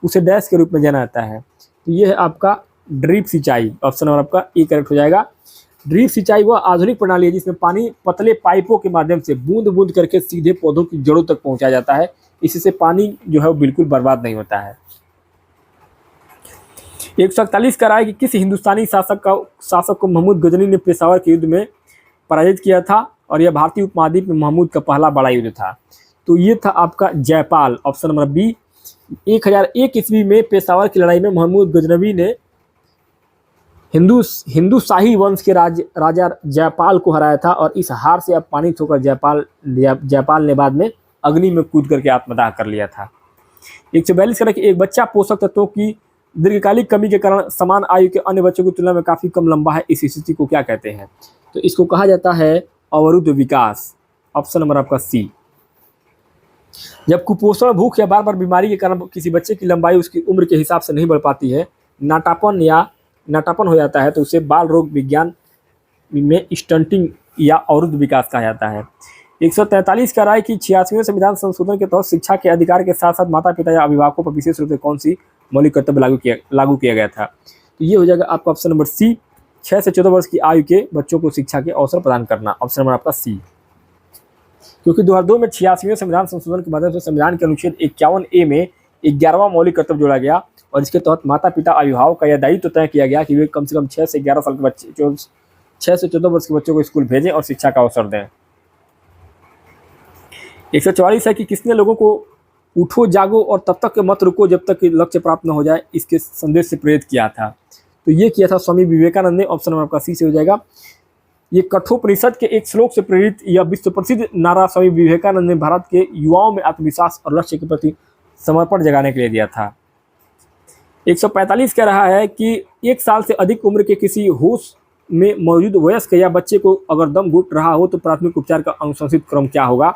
उसे डैश के रूप में जाना जाता है। तो ये है आपका ड्रिप सिंचाई, ऑप्शन नंबर आपका ए करेक्ट हो जाएगा। ड्रिप सिंचाई वह आधुनिक प्रणाली है जिसमें पानी पतले पाइपों के माध्यम से बूंद बूंद करके सीधे पौधों की जड़ों तक पहुंचाया जाता है। इससे पानी जो है वो बिल्कुल बर्बाद नहीं होता है। 141 कह रहा है कि किस हिंदुस्तानी शासक को महमूद गजनी ने पेशावर के युद्ध में पराजित किया था और यह भारतीय उपमहाद्वीप में महमूद का पहला बड़ा युद्ध था? तो ये था आपका जयपाल, ऑप्शन नंबर बी। 1001 ईस्वी में पेशावर की लड़ाई में महमूद गजनवी ने हिंदू शाही वंश के राजा जयपाल को हराया था और इस हार से अपमानित होकर जयपाल ने बाद में अग्नि में कूद करके आत्मदाह कर लिया था। 142 कह रहा है कि एक बच्चा पोषक तत्वों की दीर्घकालिक कमी के कारण समान आयु के अन्य बच्चों की तुलना में काफी कम लंबा है, इस स्थिति को क्या कहते हैं? तो इसको कहा जाता है अवरुद्ध विकास, ऑप्शन नंबर आपका सी। जब कुपोषण, भूख या बार बार बीमारी के कारण किसी बच्चे की लंबाई उसकी उम्र के हिसाब से नहीं बढ़ पाती है, नाटापन हो जाता है, तो उसे बाल रोग विज्ञान में स्टंटिंग या अवरुद्ध विकास कहा जाता है। 143 कह रहा है कि 86वें संविधान संशोधन के तहत शिक्षा के अधिकार के साथ साथ माता पिता या अभिभावकों पर विशेष रूप से कौन सी मौलिक कर्तव्य लागू किया गया था? तो ये हो जाएगा आपका ऑप्शन नंबर सी, 6 से 14 वर्ष की आयु के बच्चों को शिक्षा के अवसर प्रदान करना, ऑप्शन नंबर आपका सी। क्योंकि 2002 में 86वें संविधान संशोधन के माध्यम से संविधान के अनुच्छेद 51A में 11वां मौलिक कर्तव्य जोड़ा गया और इसके तहत माता पिता अभिभावक का यह दायित्व तय किया गया कि वे कम से कम 6 से 11 साल के बच्चे 6 से 14 वर्ष के बच्चों को स्कूल भेजें और शिक्षा का अवसर दें। 144 है कि किसने लोगों को उठो जागो और तब तक मत रुको जब तक लक्ष्य प्राप्त न हो जाए इसके संदेश से प्रेरित किया था? तो ये किया था स्वामी विवेकानंद ने, ऑप्शन नंबर आपका सी से हो जाएगा। ये कठोपनिषद के एक श्लोक से प्रेरित यह विश्व प्रसिद्ध नारा स्वामी विवेकानंद ने भारत के युवाओं में आत्मविश्वास और लक्ष्य के प्रति समर्पण जगाने के लिए दिया था। 145 कह रहा है कि 1 साल से अधिक उम्र के किसी होश में मौजूद वयस्क या बच्चे को अगर दम घुट रहा हो तो प्राथमिक उपचार का अनुशंसित क्रम क्या होगा?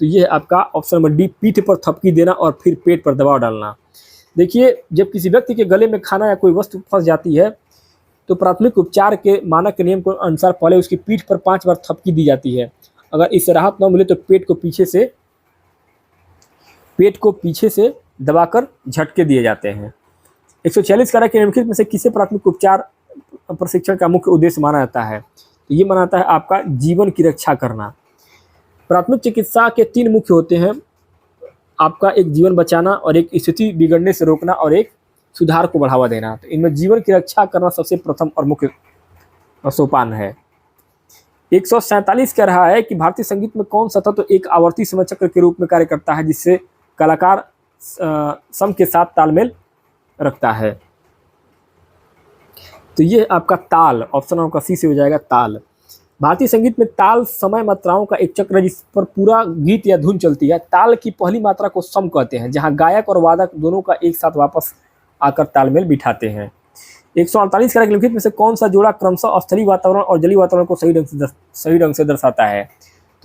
तो ये है आपका ऑप्शन नंबर डी, पीठ पर थपकी देना और फिर पेट पर दबाव डालना। देखिए, जब किसी व्यक्ति के गले में खाना या कोई वस्तु फंस जाती है तो प्राथमिक उपचार के मानक के नियम के अनुसार पहले उसकी पीठ पर 5 बार थपकी दी जाती है। अगर इससे राहत न मिले तो पेट को पीछे से दबाकर झटके दिए जाते हैं। 146 कह रहा है कि निम्नलिखित में से किसे प्राथमिक उपचार प्रशिक्षण का मुख्य उद्देश्य माना जाता है? तो ये माना जाता है आपका जीवन की रक्षा करना। प्राथमिक चिकित्सा के 3 मुख्य होते हैं आपका, एक जीवन बचाना और एक स्थिति बिगड़ने से रोकना और एक सुधार को बढ़ावा देना। तो इनमें जीवन की रक्षा करना सबसे प्रथम और मुख्य सोपान है। 147 कह रहा है कि भारतीय संगीत में कौन सा तत्व एक आवर्ती समय चक्र के रूप में कार्य करता है जिससे कलाकार सम के साथ तालमेल रखता है? तो ये आपका ताल, ऑप्शन आपका सी से हो जाएगा ताल। भारतीय संगीत में ताल समय मात्राओं का एक चक्र है जिस पर पूरा गीत या धुन चलती है। ताल की पहली मात्रा को सम कहते हैं, जहां गायक और वादक दोनों का एक साथ वापस आकर तालमेल बिठाते हैं। 148 कह रहा है कि निम्नलिखित में से कौन सा जोड़ा क्रमशः स्थलीय वातावरण और जलीय वातावरण को सही ढंग से दर्शाता है?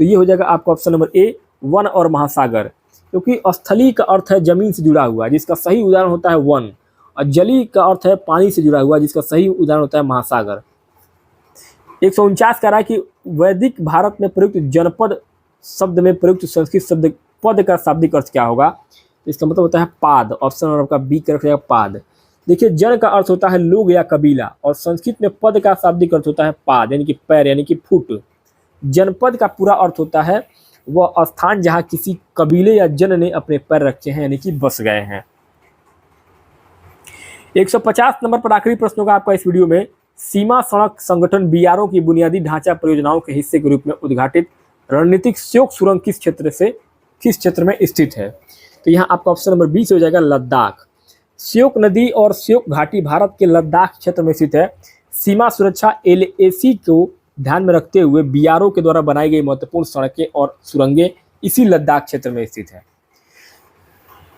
तो ये हो जाएगा आपका ऑप्शन नंबर ए, वन और महासागर। क्योंकि स्थलीय का अर्थ है जमीन से जुड़ा हुआ, जिसका सही उदाहरण होता है वन, और जलीय का अर्थ है पानी से जुड़ा हुआ, जिसका सही उदाहरण होता है महासागर। 149 कह रहा है कि वैदिक भारत में प्रयुक्त जनपद शब्द में प्रयुक्त संस्कृत शब्द पद का शाब्दिक अर्थ क्या होगा? तो इसका मतलब होता है पाद, ऑप्शन नंबर आपका बी का रखेगा पाद। देखिए, जन का अर्थ होता है लोग या कबीला, और संस्कृत में पद का शाब्दिक अर्थ होता है पाद यानी कि पैर यानी कि फुट। जनपद का पूरा अर्थ होता है वह स्थान जहाँ किसी कबीले या जन ने अपने पैर रखे हैं यानी कि बस गए हैं। 150 नंबर पर आखिरी प्रश्नों का आपका इस वीडियो में, सीमा सड़क संगठन बीआरओ की बुनियादी ढांचा परियोजनाओं के हिस्से के रूप में उद्घाटित रणनीतिक श्योक सुरंग किस क्षेत्र में स्थित है? तो यहाँ आपका ऑप्शन नंबर बी से हो जाएगा लद्दाख। श्योक नदी और श्योक घाटी भारत के लद्दाख क्षेत्र में स्थित है। सीमा सुरक्षा LAC को ध्यान में रखते हुए बीआरओ के द्वारा बनाई गई महत्वपूर्ण सड़कें और सुरंगें इसी लद्दाख क्षेत्र में स्थित है।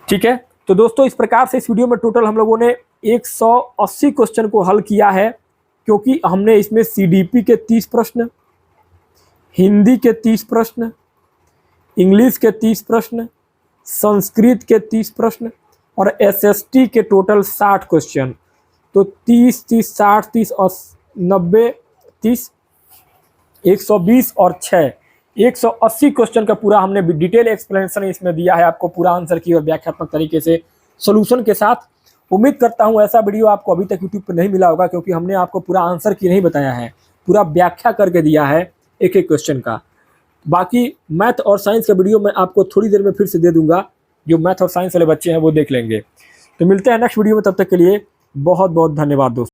ठीक है, तो दोस्तों इस प्रकार से इस वीडियो में टोटल हम लोगों ने 180 क्वेश्चन को हल किया है, क्योंकि हमने इसमें CDP के 30 प्रश्न, हिंदी के 30 प्रश्न, इंग्लिश के 30 प्रश्न, संस्कृत के 30 प्रश्न और SST के टोटल 60 क्वेश्चन। तो 30, 30, 60, 30 और 90, 30, 120 और 6, 180 क्वेश्चन का पूरा हमने डिटेल एक्सप्लेनेशन इसमें दिया है आपको, पूरा आंसर की और व्याख्यात्मक तरीके से सोल्यूशन के साथ। उम्मीद करता हूं ऐसा वीडियो आपको अभी तक यूट्यूब पर नहीं मिला होगा, क्योंकि हमने आपको पूरा आंसर की नहीं बताया है, पूरा व्याख्या करके दिया है एक एक क्वेश्चन का। बाकी मैथ और साइंस का वीडियो मैं आपको थोड़ी देर में फिर से दे दूंगा, जो मैथ और साइंस वाले बच्चे हैं वो देख लेंगे। तो मिलते हैं नेक्स्ट वीडियो में, तब तक के लिए बहुत बहुत धन्यवाद दोस्तों।